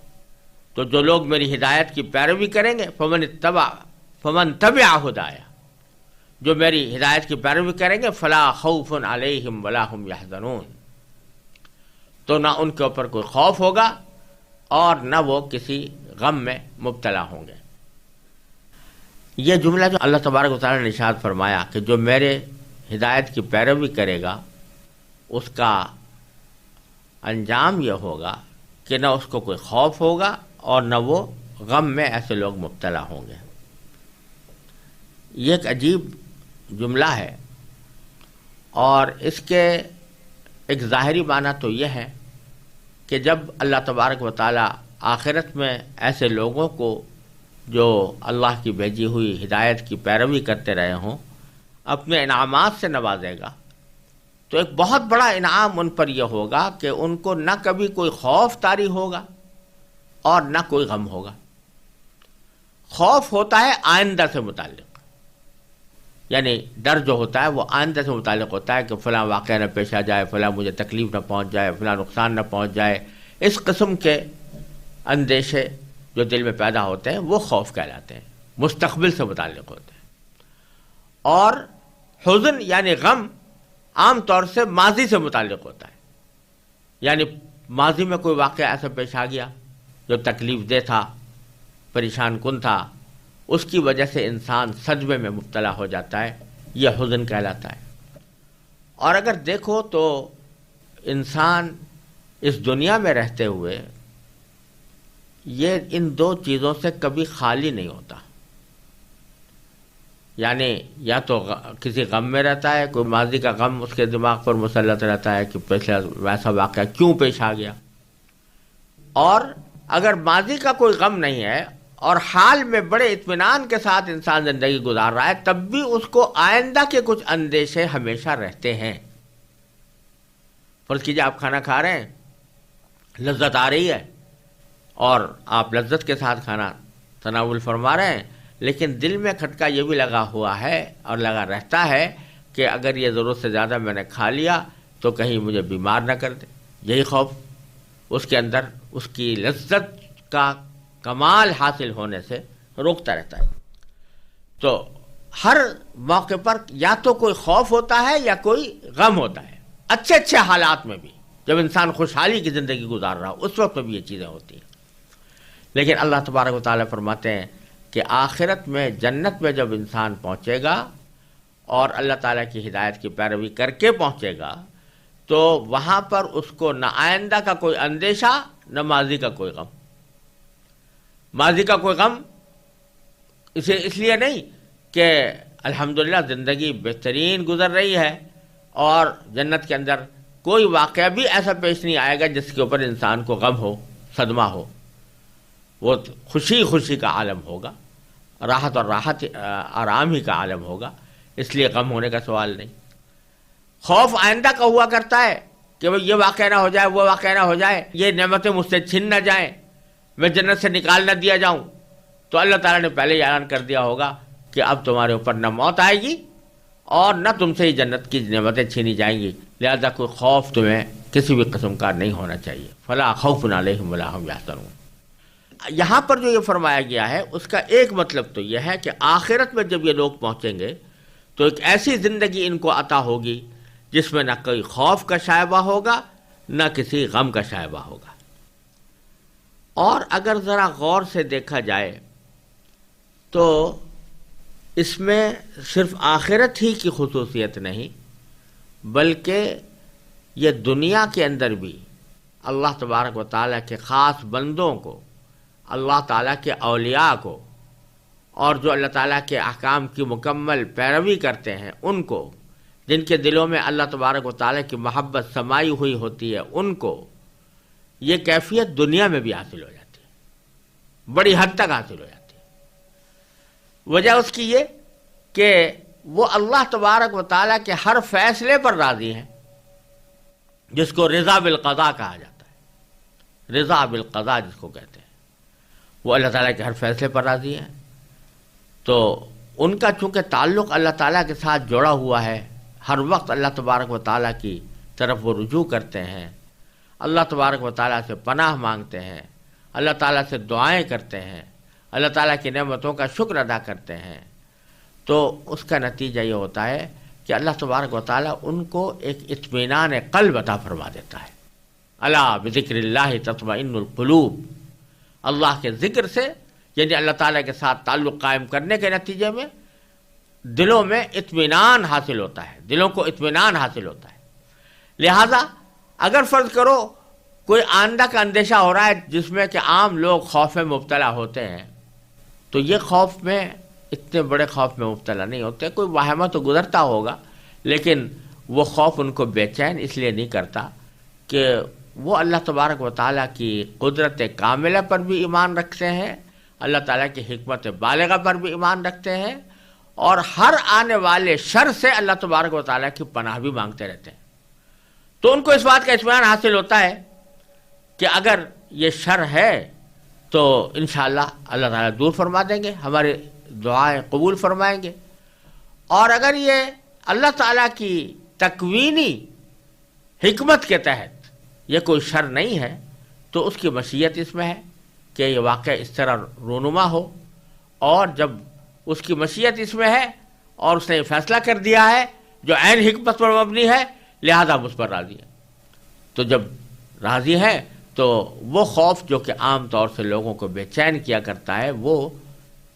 تو جو لوگ میری ہدایت کی پیروی کریں گے فمن تبع ہدایا، جو میری ہدایت کی پیروی کریں گے فلا خوف علیہم ولا هم یحزنون، تو نہ ان کے اوپر کوئی خوف ہوگا اور نہ وہ کسی غم میں مبتلا ہوں گے۔ یہ جملہ جو اللہ تبارک و تعالیٰ نے ارشاد فرمایا کہ جو میرے ہدایت کی پیروی کرے گا اس کا انجام یہ ہوگا کہ نہ اس کو کوئی خوف ہوگا اور نہ وہ غم میں ایسے لوگ مبتلا ہوں گے. یہ ایک عجیب جملہ ہے، اور اس کے ایک ظاہری معنی تو یہ ہے کہ جب اللہ تبارک و تعالیٰ آخرت میں ایسے لوگوں کو جو اللہ کی بھیجی ہوئی ہدایت کی پیروی کرتے رہے ہوں اپنے انعامات سے نوازے گا، تو ایک بہت بڑا انعام ان پر یہ ہوگا کہ ان کو نہ کبھی کوئی خوف طاری ہوگا اور نہ کوئی غم ہوگا. خوف ہوتا ہے آئندہ سے متعلق، یعنی ڈر جو ہوتا ہے وہ آئندہ سے متعلق ہوتا ہے کہ فلاں واقعہ نہ پیش آ جائے، فلاں مجھے تکلیف نہ پہنچ جائے، فلاں نقصان نہ پہنچ جائے. اس قسم کے اندیشے جو دل میں پیدا ہوتے ہیں وہ خوف کہلاتے ہیں، مستقبل سے متعلق ہوتے ہیں. اور حزن یعنی غم عام طور سے ماضی سے متعلق ہوتا ہے، یعنی ماضی میں کوئی واقعہ ایسا پیش آ گیا جو تکلیف دہ تھا، پریشان کن تھا، اس کی وجہ سے انسان صدمے میں مبتلا ہو جاتا ہے، یہ حزن کہلاتا ہے. اور اگر دیکھو تو انسان اس دنیا میں رہتے ہوئے یہ ان دو چیزوں سے کبھی خالی نہیں ہوتا، یعنی یا تو کسی غم میں رہتا ہے، کوئی ماضی کا غم اس کے دماغ پر مسلط رہتا ہے کہ پچھلا ویسا واقعہ کیوں پیش آ گیا، اور اگر ماضی کا کوئی غم نہیں ہے اور حال میں بڑے اطمینان کے ساتھ انسان زندگی گزار رہا ہے تب بھی اس کو آئندہ کے کچھ اندیشے ہمیشہ رہتے ہیں. فرض کیجیے آپ کھانا کھا رہے ہیں، لذت آ رہی ہے اور آپ لذت کے ساتھ کھانا تناول فرما رہے ہیں، لیکن دل میں کھٹکا یہ بھی لگا ہوا ہے اور لگا رہتا ہے کہ اگر یہ ضرورت سے زیادہ میں نے کھا لیا تو کہیں مجھے بیمار نہ کر دے. یہی خوف اس کے اندر اس کی لذت کا کمال حاصل ہونے سے روکتا رہتا ہے. تو ہر موقع پر یا تو کوئی خوف ہوتا ہے یا کوئی غم ہوتا ہے. اچھے اچھے حالات میں بھی، جب انسان خوشحالی کی زندگی گزار رہا ہو اس وقت میں بھی یہ چیزیں ہوتی ہیں. لیکن اللہ تبارک و تعالیٰ فرماتے ہیں کہ آخرت میں جنت میں جب انسان پہنچے گا اور اللہ تعالیٰ کی ہدایت کی پیروی کر کے پہنچے گا تو وہاں پر اس کو نہ آئندہ کا کوئی اندیشہ نہ ماضی کا کوئی غم. ماضی کا کوئی غم اسے اس لیے نہیں کہ الحمدللہ زندگی بہترین گزر رہی ہے اور جنت کے اندر کوئی واقعہ بھی ایسا پیش نہیں آئے گا جس کے اوپر انسان کو غم ہو، صدمہ ہو. وہ خوشی خوشی کا عالم ہوگا، راحت اور آرام ہی کا عالم ہوگا، اس لیے غم ہونے کا سوال نہیں. خوف آئندہ کا ہوا کرتا ہے کہ یہ واقعہ نہ ہو جائے، وہ واقعہ نہ ہو جائے، یہ نعمتیں مجھ سے چھن نہ جائیں، میں جنت سے نکال نہ دیا جاؤں. تو اللہ تعالیٰ نے پہلے ہی اعلان کر دیا ہوگا کہ اب تمہارے اوپر نہ موت آئے گی اور نہ تم سے ہی جنت کی نعمتیں چھینی جائیں گی، لہذا کوئی خوف تمہیں کسی بھی قسم کا نہیں ہونا چاہیے. فلا خوف علیہم ولا هم یحزنون. یہاں پر جو یہ فرمایا گیا ہے اس کا ایک مطلب تو یہ ہے کہ آخرت میں جب یہ لوگ پہنچیں گے تو ایک ایسی زندگی ان کو عطا ہوگی جس میں نہ کوئی خوف کا شائبہ ہوگا نہ کسی غم کا شائبہ ہوگا. اور اگر ذرا غور سے دیکھا جائے تو اس میں صرف آخرت ہی کی خصوصیت نہیں بلکہ یہ دنیا کے اندر بھی اللہ تبارک و تعالیٰ کے خاص بندوں کو، اللہ تعالیٰ کے اولیاء کو، اور جو اللہ تعالیٰ کے احکام کی مکمل پیروی کرتے ہیں ان کو، جن کے دلوں میں اللہ تبارک و تعالیٰ کی محبت سمائی ہوئی ہوتی ہے، ان کو یہ کیفیت دنیا میں بھی حاصل ہو جاتی ہے، بڑی حد تک حاصل ہو جاتی ہے. وجہ اس کی یہ کہ وہ اللہ تبارک و تعالیٰ کے ہر فیصلے پر راضی ہیں، جس کو رضا بالقضاء کہا جاتا ہے. رضا بالقضاء جس کو کہتے ہیں، وہ اللہ تعالیٰ کے ہر فیصلے پر راضی ہیں. تو ان کا چونکہ تعلق اللہ تعالیٰ کے ساتھ جڑا ہوا ہے، ہر وقت اللہ تبارک و تعالیٰ کی طرف وہ رجوع کرتے ہیں، اللہ تبارک و تعالیٰ سے پناہ مانگتے ہیں، اللہ تعالیٰ سے دعائیں کرتے ہیں، اللہ تعالیٰ کی نعمتوں کا شکر ادا کرتے ہیں. تو اس کا نتیجہ یہ ہوتا ہے کہ اللہ تبارک و تعالیٰ ان کو ایک اطمینان قلب عطا فرما دیتا ہے. الا بذکر اللہ تطمئن القلوب. اللہ کے ذکر سے یعنی اللہ تعالیٰ کے ساتھ تعلق قائم کرنے کے نتیجے میں دلوں میں اطمینان حاصل ہوتا ہے، دلوں کو اطمینان حاصل ہوتا ہے۔ لہذا اگر فرض کرو کوئی آئندہ کا اندیشہ ہو رہا ہے جس میں کہ عام لوگ خوف میں مبتلا ہوتے ہیں، تو یہ خوف میں اتنے بڑے خوف میں مبتلا نہیں ہوتے، کوئی واہمہ تو گزرتا ہوگا، لیکن وہ خوف ان کو بے چین اس لیے نہیں کرتا کہ وہ اللہ تبارک و تعالیٰ کی قدرت کاملہ پر بھی ایمان رکھتے ہیں، اللہ تعالیٰ کی حکمت بالغہ پر بھی ایمان رکھتے ہیں، اور ہر آنے والے شر سے اللہ تبارک و تعالیٰ کی پناہ بھی مانگتے رہتے ہیں۔ تو ان کو اس بات کا اطمینان حاصل ہوتا ہے کہ اگر یہ شر ہے تو انشاءاللہ اللہ تعالیٰ دور فرما دیں گے، ہمارے دعائیں قبول فرمائیں گے، اور اگر یہ اللہ تعالیٰ کی تکوینی حکمت کے تحت یہ کوئی شر نہیں ہے تو اس کی مشیت اس میں ہے کہ یہ واقعہ اس طرح رونما ہو، اور جب اس کی مشیت اس میں ہے اور اس نے یہ فیصلہ کر دیا ہے جو عین حکمت پر مبنی ہے، لہذا ہم اس پر راضی ہیں۔ تو جب راضی ہیں تو وہ خوف جو کہ عام طور سے لوگوں کو بے چین کیا کرتا ہے، وہ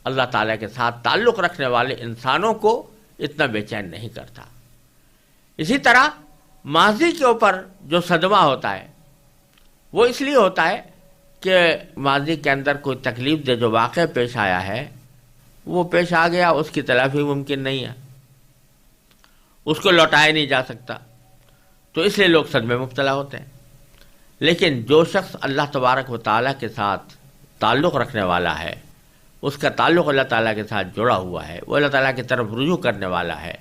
اللہ تعالیٰ کے ساتھ تعلق رکھنے والے انسانوں کو اتنا بے چین نہیں کرتا۔ اسی طرح ماضی کے اوپر جو صدمہ ہوتا ہے وہ اس لیے ہوتا ہے کہ ماضی کے اندر کوئی تکلیف دہ جو واقعہ پیش آیا ہے وہ پیش آ گیا، اس کی تلافی ممکن نہیں ہے، اس کو لوٹایا نہیں جا سکتا، تو اس لیے لوگ صدمے میں مبتلا ہوتے ہیں۔ لیکن جو شخص اللہ تبارک و تعالیٰ کے ساتھ تعلق رکھنے والا ہے، اس کا تعلق اللہ تعالیٰ کے ساتھ جڑا ہوا ہے، وہ اللہ تعالیٰ کی طرف رجوع کرنے والا ہے،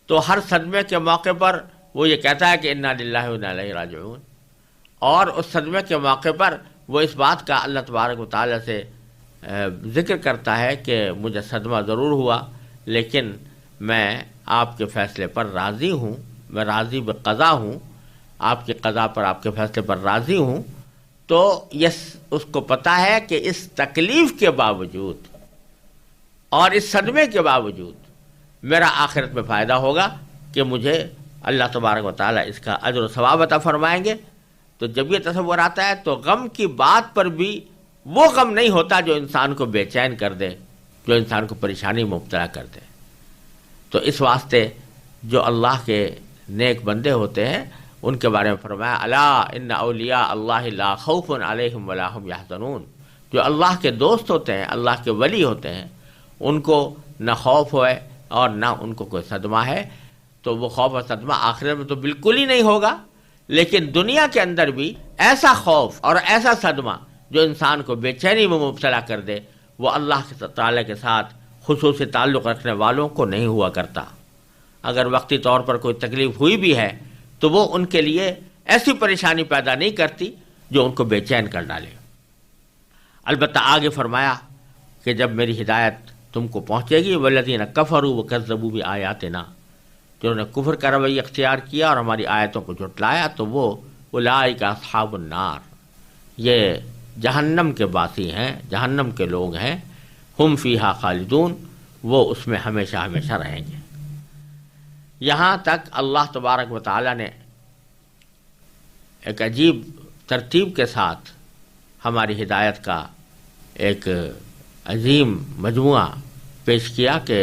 تو ہر صدمے کے موقع پر وہ یہ کہتا ہے کہ انا للہ و انا الیہ راجعون، اور اس صدمے کے موقع پر وہ اس بات کا اللہ تبارک و تعالیٰ سے ذکر کرتا ہے کہ مجھے صدمہ ضرور ہوا لیکن میں آپ کے فیصلے پر راضی ہوں، میں راضی بقضا ہوں، آپ کی قضا پر، آپ کے فیصلے پر راضی ہوں۔ تو اس کو پتہ ہے کہ اس تکلیف کے باوجود اور اس صدمے کے باوجود میرا آخرت میں فائدہ ہوگا کہ مجھے اللہ تبارک و تعالیٰ اس کا اجر و ثواب عطا فرمائیں گے۔ تو جب یہ تصور آتا ہے تو غم کی بات پر بھی وہ غم نہیں ہوتا جو انسان کو بے چین کر دے، جو انسان کو پریشانی میں مبتلا کر دے۔ تو اس واسطے جو اللہ کے نیک بندے ہوتے ہیں ان کے بارے میں فرمایا الا ان اولیاء اللہ لا خوف علیہم ولا هم یحزنون، جو اللہ کے دوست ہوتے ہیں، اللہ کے ولی ہوتے ہیں، ان کو نہ خوف ہے اور نہ ان کو کوئی صدمہ ہے۔ تو وہ خوف اور صدمہ آخرت میں تو بالکل ہی نہیں ہوگا، لیکن دنیا کے اندر بھی ایسا خوف اور ایسا صدمہ جو انسان کو بے چینی میں مبتلا کر دے وہ اللہ تعالیٰ کے ساتھ خصوصی تعلق رکھنے والوں کو نہیں ہوا کرتا۔ اگر وقتی طور پر کوئی تکلیف ہوئی بھی ہے تو وہ ان کے لیے ایسی پریشانی پیدا نہیں کرتی جو ان کو بے چین کر ڈالے۔ البتہ آگے فرمایا کہ جب میری ہدایت تم کو پہنچے گی والذین کفروا وکذبوا بآیاتنا، جنہوں نے کفر کا رویہ اختیار کیا اور ہماری آیتوں کو جھٹلایا، تو وہ اولئک اصحاب النار، یہ جہنم کے باسی ہیں، جہنم کے لوگ ہیں، ہم فیہا خالدون، وہ اس میں ہمیشہ ہمیشہ رہیں گے۔ یہاں تک اللہ تبارک و تعالیٰ نے ایک عجیب ترتیب کے ساتھ ہماری ہدایت کا ایک عظیم مجموعہ پیش کیا کہ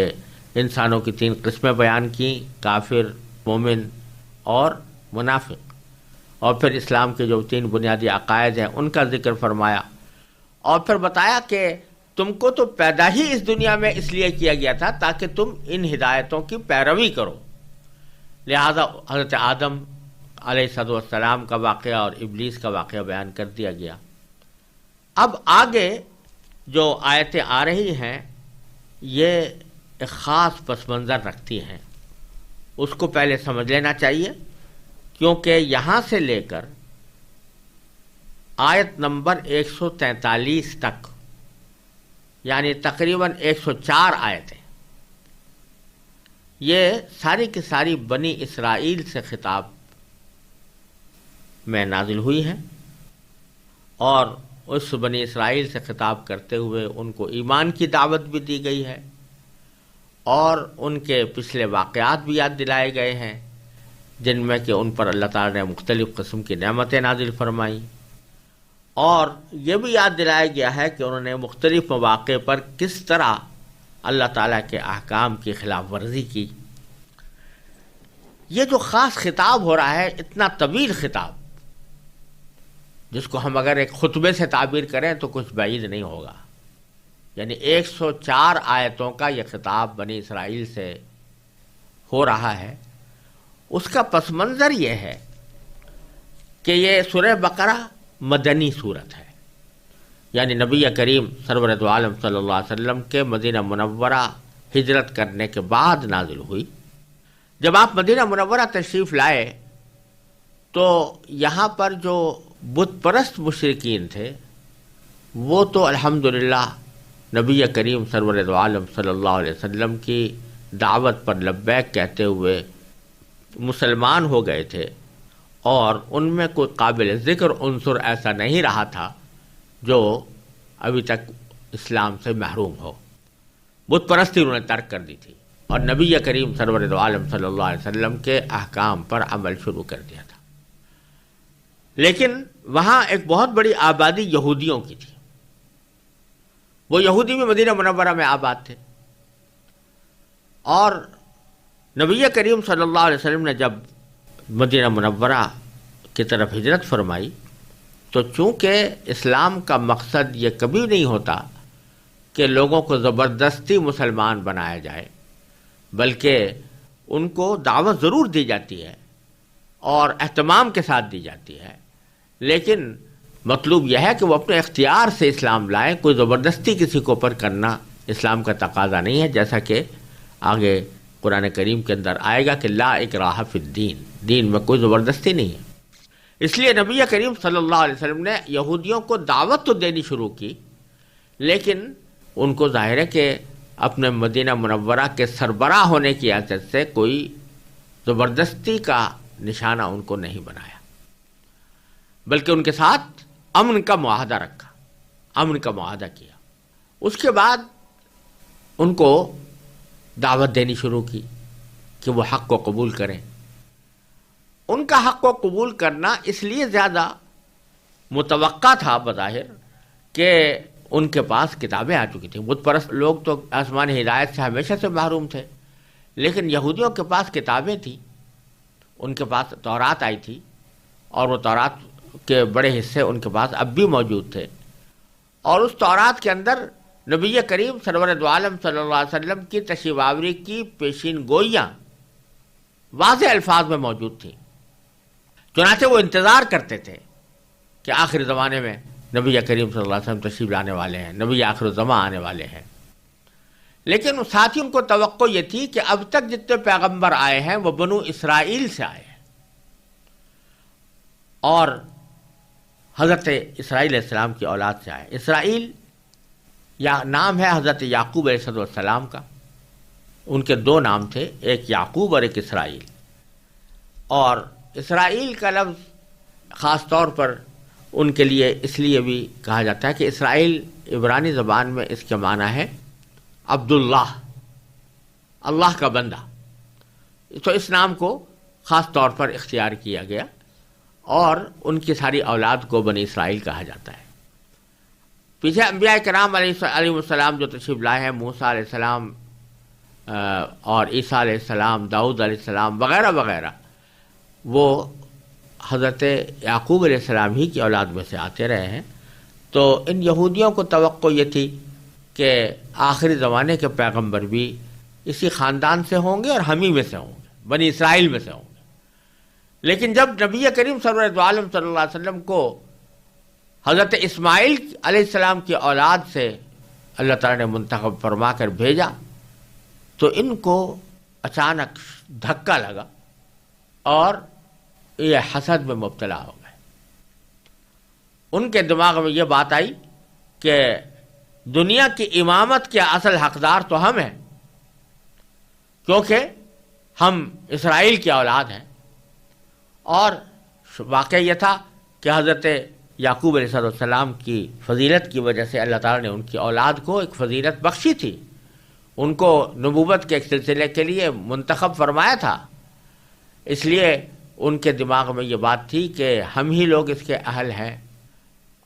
انسانوں کی 3 قسمیں بیان کی، کافر، مومن اور منافق، اور پھر اسلام کے جو 3 بنیادی عقائد ہیں ان کا ذکر فرمایا، اور پھر بتایا کہ تم کو تو پیدا ہی اس دنیا میں اس لیے کیا گیا تھا تاکہ تم ان ہدایتوں کی پیروی کرو۔ لہذا حضرت آدم علیہ السلام کا واقعہ اور ابلیس کا واقعہ بیان کر دیا گیا۔ اب آگے جو آیتیں آ رہی ہیں یہ ایک خاص پس منظر رکھتی ہیں، اس کو پہلے سمجھ لینا چاہیے، کیونکہ یہاں سے لے کر آیت نمبر 143 تک، یعنی تقریباً 104 آیتیں، یہ ساری کی ساری بنی اسرائیل سے خطاب میں نازل ہوئی ہیں، اور اس بنی اسرائیل سے خطاب کرتے ہوئے ان کو ایمان کی دعوت بھی دی گئی ہے، اور ان کے پچھلے واقعات بھی یاد دلائے گئے ہیں جن میں کہ ان پر اللہ تعالیٰ نے مختلف قسم کی نعمتیں نازل فرمائیں، اور یہ بھی یاد دلایا گیا ہے کہ انہوں نے مختلف مواقع پر کس طرح اللہ تعالیٰ کے احکام کی خلاف ورزی کی۔ یہ جو خاص خطاب ہو رہا ہے، اتنا طویل خطاب، جس کو ہم اگر ایک خطبے سے تعبیر کریں تو کچھ بعید نہیں ہوگا، یعنی 104 آیتوں کا یہ خطاب بنی اسرائیل سے ہو رہا ہے۔ اس کا پس منظر یہ ہے کہ یہ سورہ بقرہ مدنی صورت ہے، یعنی نبی کریم سرور دو عالم صلی اللہ علیہ وسلم کے مدینہ منورہ ہجرت کرنے کے بعد نازل ہوئی۔ جب آپ مدینہ منورہ تشریف لائے تو یہاں پر جو بت پرست مشرکین تھے وہ تو الحمدللہ نبی کریم سرور دو عالم صلی اللہ علیہ وسلم کی دعوت پر لبیک کہتے ہوئے مسلمان ہو گئے تھے، اور ان میں کوئی قابل ذکر عنصر ایسا نہیں رہا تھا جو ابھی تک اسلام سے محروم ہو۔ بت پرستی انہوں نے ترک کر دی تھی اور نبی کریم سرور دو عالم صلی اللہ علیہ وسلم کے احکام پر عمل شروع کر دیا تھا۔ لیکن وہاں ایک بہت بڑی آبادی یہودیوں کی تھی، وہ یہودی بھی مدینہ منورہ میں آباد تھے، اور نبی کریم صلی اللہ علیہ وسلم نے جب مدینہ منورہ کی طرف ہجرت فرمائی تو چونکہ اسلام کا مقصد یہ کبھی نہیں ہوتا کہ لوگوں کو زبردستی مسلمان بنایا جائے، بلکہ ان کو دعوت ضرور دی جاتی ہے اور اہتمام کے ساتھ دی جاتی ہے، لیکن مطلوب یہ ہے کہ وہ اپنے اختیار سے اسلام لائیں، کوئی زبردستی کسی کو پر کرنا اسلام کا تقاضا نہیں ہے، جیسا کہ آگے قرآن کریم کے اندر آئے گا کہ لا اکراہ فی الدین، دین میں کوئی زبردستی نہیں ہے۔ اس لیے نبی کریم صلی اللہ علیہ وسلم نے یہودیوں کو دعوت تو دینی شروع کی، لیکن ان کو ظاہر ہے کہ اپنے مدینہ منورہ کے سربراہ ہونے کی حیثیت سے کوئی زبردستی کا نشانہ ان کو نہیں بنایا، بلکہ ان کے ساتھ امن کا معاہدہ رکھا، امن کا معاہدہ کیا۔ اس کے بعد ان کو دعوت دینی شروع کی کہ وہ حق کو قبول کریں۔ ان کا حق کو قبول کرنا اس لیے زیادہ متوقع تھا بظاہر کہ ان کے پاس کتابیں آ چکی تھیں۔ بت پرست لوگ تو آسمانی ہدایت سے ہمیشہ سے محروم تھے، لیکن یہودیوں کے پاس کتابیں تھیں، ان کے پاس تورات آئی تھی، اور وہ تورات کے بڑے حصے ان کے پاس اب بھی موجود تھے، اور اس تورات کے اندر نبی کریم سرور دو عالم صلی اللہ علیہ وسلم کی تشریف آوری کی پیشین گوئیاں واضح الفاظ میں موجود تھیں، چنانچہ وہ انتظار کرتے تھے کہ آخر زمانے میں نبی کریم صلی اللہ علیہ وسلم تشریف لانے والے ہیں، نبی آخر الزماں آنے والے ہیں۔ لیکن ساتھ ہی ان کو توقع یہ تھی کہ اب تک جتنے پیغمبر آئے ہیں وہ بنو اسرائیل سے آئے ہیں، اور حضرت اسرائیل علیہ السلام کی اولاد سے آئے۔ اسرائیل یا نام ہے حضرت یعقوب علیہ السلام کا، ان کے دو نام تھے، ایک یعقوب اور ایک اسرائیل، اور اسرائیل کا لفظ خاص طور پر ان کے لیے اس لیے بھی کہا جاتا ہے کہ اسرائیل عبرانی زبان میں اس کے معنی ہے عبداللہ، اللہ کا بندہ، تو اس نام کو خاص طور پر اختیار کیا گیا، اور ان کی ساری اولاد کو بنی اسرائیل کہا جاتا ہے۔ پیچھے انبیاء کرام علیہ السلام جو تشریف لائے ہیں، موسیٰ علیہ السلام اور عیسیٰ علیہ السلام، داؤد علیہ السلام وغیرہ وغیرہ، وہ حضرت یعقوب علیہ السلام ہی کی اولاد میں سے آتے رہے ہیں۔ تو ان یہودیوں کو توقع یہ تھی کہ آخری زمانے کے پیغمبر بھی اسی خاندان سے ہوں گے اور ہم ہی میں سے ہوں گے، بنی اسرائیل میں سے ہوں گے۔ لیکن جب نبی کریم صلی اللہ علیہ وسلم کو حضرت اسماعیل علیہ السلام کی اولاد سے اللہ تعالیٰ نے منتخب فرما کر بھیجا تو ان کو اچانک دھکا لگا اور یہ حسد میں مبتلا ہو گئے۔ ان کے دماغ میں یہ بات آئی کہ دنیا کی امامت کے اصل حقدار تو ہم ہیں، کیونکہ ہم اسرائیل کی اولاد ہیں، اور واقعہ یہ تھا کہ حضرت یعقوب علیہ السلام کی فضیلت کی وجہ سے اللہ تعالیٰ نے ان کی اولاد کو ایک فضیلت بخشی تھی، ان کو نبوت کے ایک سلسلے کے لیے منتخب فرمایا تھا، اس لیے ان کے دماغ میں یہ بات تھی کہ ہم ہی لوگ اس کے اہل ہیں،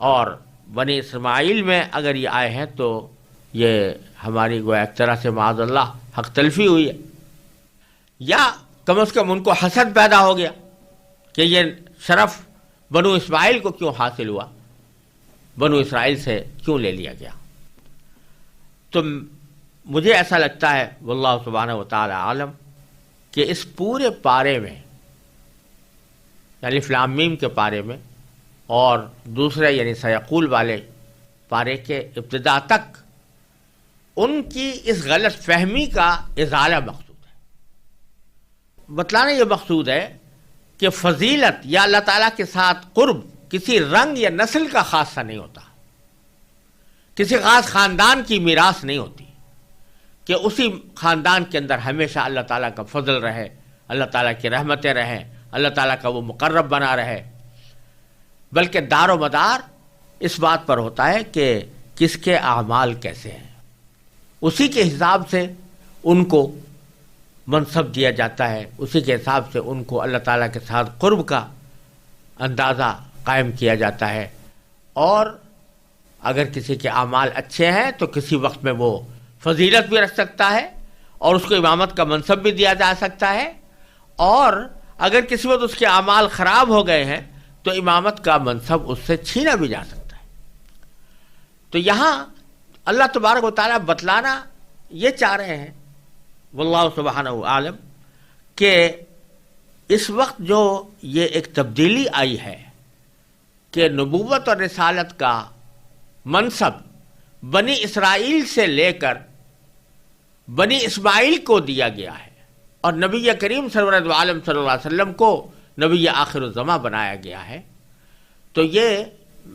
اور بنی اسماعیل میں اگر یہ آئے ہیں تو یہ ہماری گویا ایک طرح سے معاذ اللہ حق تلفی ہوئی ہے، یا کم از کم ان کو حسد پیدا ہو گیا کہ یہ شرف بنو اسماعیل کو کیوں حاصل ہوا، بنو اسرائیل سے کیوں لے لیا گیا۔ تو مجھے ایسا لگتا ہے واللہ سبحانہ و تعالی عالم کہ اس پورے پارے میں یعنی لام میم کے پارے میں اور دوسرے یعنی سیقول والے پارے کے ابتدا تک ان کی اس غلط فہمی کا ازالہ مقصود ہے۔ بتلانا یہ مقصود ہے کہ فضیلت یا اللہ تعالیٰ کے ساتھ قرب کسی رنگ یا نسل کا خاصہ نہیں ہوتا، کسی خاص خاندان کی میراث نہیں ہوتی کہ اسی خاندان کے اندر ہمیشہ اللہ تعالیٰ کا فضل رہے، اللہ تعالیٰ کی رحمتیں رہیں، اللہ تعالیٰ کا وہ مقرب بنا رہے، بلکہ دار و مدار اس بات پر ہوتا ہے کہ کس کے اعمال کیسے ہیں، اسی کے حساب سے ان کو منصب دیا جاتا ہے، اسی کے حساب سے ان کو اللہ تعالیٰ کے ساتھ قرب کا اندازہ قائم کیا جاتا ہے، اور اگر کسی کے اعمال اچھے ہیں تو کسی وقت میں وہ فضیلت بھی رکھ سکتا ہے اور اس کو امامت کا منصب بھی دیا جا سکتا ہے، اور اگر کسی وقت اس کے اعمال خراب ہو گئے ہیں تو امامت کا منصب اس سے چھینا بھی جا سکتا ہے۔ تو یہاں اللہ تبارک و تعالیٰ بتلانا یہ چاہ رہے ہیں واللہ سبحانہ عالم کہ اس وقت جو یہ ایک تبدیلی آئی ہے کہ نبوت اور رسالت کا منصب بنی اسرائیل سے لے کر بنی اسماعیل کو دیا گیا ہے اور نبی کریم سرورت عالم صلی اللہ علیہ وسلم کو نبی آخر الزماں بنایا گیا ہے، تو یہ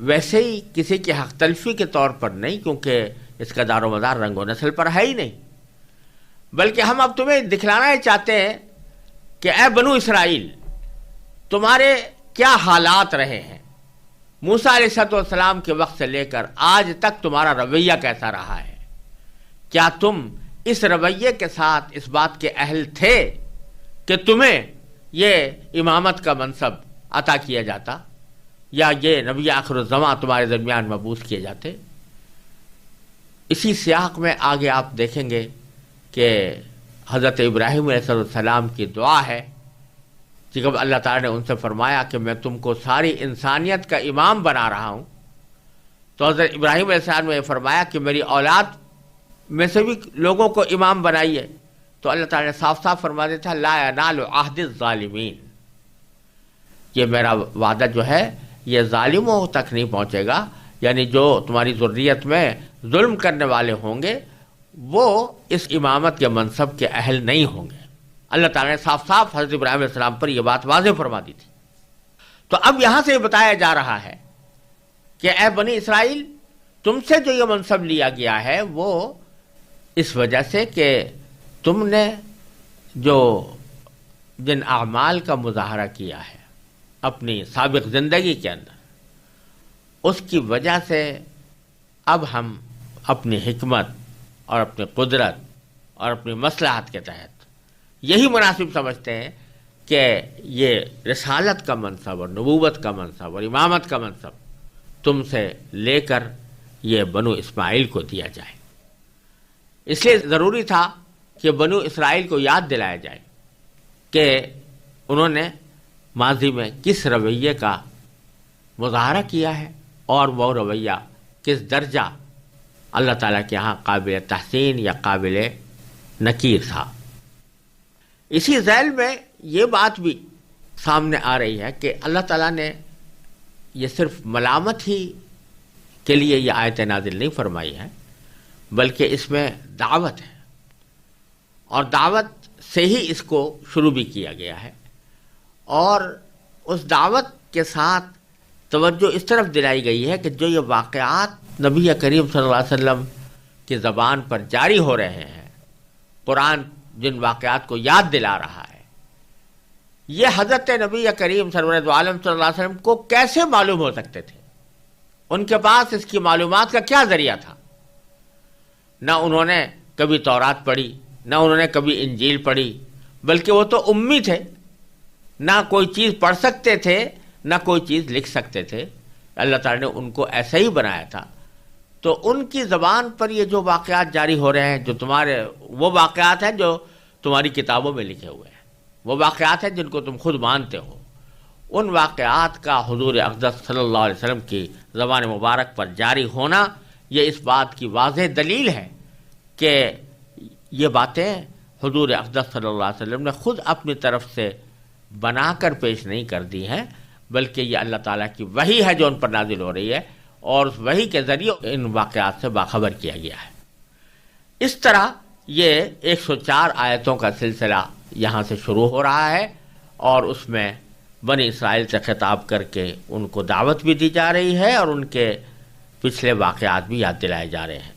ویسے ہی کسی کے حق تلفی کے طور پر نہیں، کیونکہ اس کا دار و مدار رنگ و نسل پر ہے ہی نہیں، بلکہ ہم اب تمہیں دکھلانا ہی چاہتے ہیں کہ اے بنو اسرائیل تمہارے کیا حالات رہے ہیں، موسیٰ علیہ السلام کے وقت سے لے کر آج تک تمہارا رویہ کیسا رہا ہے، کیا تم اس رویے کے ساتھ اس بات کے اہل تھے کہ تمہیں یہ امامت کا منصب عطا کیا جاتا یا یہ نبی آخر الزماں تمہارے درمیان مبعوث کیے جاتے۔ اسی سیاق میں آگے آپ دیکھیں گے کہ حضرت ابراہیم علیہ السلام کی دعا ہے، جب اللہ تعالیٰ نے ان سے فرمایا کہ میں تم کو ساری انسانیت کا امام بنا رہا ہوں، تو حضرت ابراہیم علیہ السلام نے فرمایا کہ میری اولاد میں سے بھی لوگوں کو امام بنائیے، تو اللہ تعالیٰ نے صاف صاف فرما دیا تھا لا ینال عہد الظالمین، یہ میرا وعدہ جو ہے یہ ظالموں تک نہیں پہنچے گا، یعنی جو تمہاری ذریت میں ظلم کرنے والے ہوں گے وہ اس امامت کے منصب کے اہل نہیں ہوں گے۔ اللہ تعالیٰ نے صاف صاف حضرت ابراہیم علیہ السلام پر یہ بات واضح فرما دی تھی۔ تو اب یہاں سے یہ بتایا جا رہا ہے کہ اے بنی اسرائیل تم سے جو یہ منصب لیا گیا ہے وہ اس وجہ سے کہ تم نے جو جن اعمال کا مظاہرہ کیا ہے اپنی سابق زندگی کے اندر، اس کی وجہ سے اب ہم اپنی حکمت اور اپنی قدرت اور اپنی مصلحت کے تحت یہی مناسب سمجھتے ہیں کہ یہ رسالت کا منصب اور نبوت کا منصب اور امامت کا منصب تم سے لے کر یہ بنو اسماعیل کو دیا جائے۔ اس لیے ضروری تھا کہ بنو اسرائیل کو یاد دلایا جائے کہ انہوں نے ماضی میں کس رویے کا مظاہرہ کیا ہے اور وہ رویہ کس درجہ اللہ تعالیٰ کے ہاں قابل تحسین یا قابل نکیر تھا۔ اسی ذیل میں یہ بات بھی سامنے آ رہی ہے کہ اللہ تعالیٰ نے یہ صرف ملامت ہی کے لیے یہ آیت نازل نہیں فرمائی ہے، بلکہ اس میں دعوت ہے، اور دعوت سے ہی اس کو شروع بھی کیا گیا ہے، اور اس دعوت کے ساتھ توجہ اس طرف دلائی گئی ہے کہ جو یہ واقعات نبی کریم صلی اللہ علیہ وسلم کی زبان پر جاری ہو رہے ہیں، قرآن جن واقعات کو یاد دلا رہا ہے، یہ حضرت نبی کریم سرورت عالم صلی اللہ علیہ وسلم کو کیسے معلوم ہو سکتے تھے؟ ان کے پاس اس کی معلومات کا کیا ذریعہ تھا؟ نہ انہوں نے کبھی تورات پڑھی، نہ انہوں نے کبھی انجیل پڑھی، بلکہ وہ تو امی تھے، نہ کوئی چیز پڑھ سکتے تھے نہ کوئی چیز لکھ سکتے تھے، اللہ تعالیٰ نے ان کو ایسا ہی بنایا تھا، تو ان کی زبان پر یہ جو واقعات جاری ہو رہے ہیں، جو وہ واقعات ہیں جو تمہاری کتابوں میں لکھے ہوئے ہیں، وہ واقعات ہیں جن کو تم خود مانتے ہو، ان واقعات کا حضور اقدس صلی اللہ علیہ وسلم کی زبان مبارک پر جاری ہونا یہ اس بات کی واضح دلیل ہے کہ یہ باتیں حضور اقدس صلی اللہ علیہ وسلم نے خود اپنی طرف سے بنا کر پیش نہیں کر دی ہیں، بلکہ یہ اللہ تعالیٰ کی وحی ہے جو ان پر نازل ہو رہی ہے، اور اس وحی کے ذریعے ان واقعات سے باخبر کیا گیا ہے۔ اس طرح یہ 104 آیتوں کا سلسلہ یہاں سے شروع ہو رہا ہے، اور اس میں بنی اسرائیل سے خطاب کر کے ان کو دعوت بھی دی جا رہی ہے، اور ان کے پچھلے واقعات بھی یاد دلائے جا رہے ہیں۔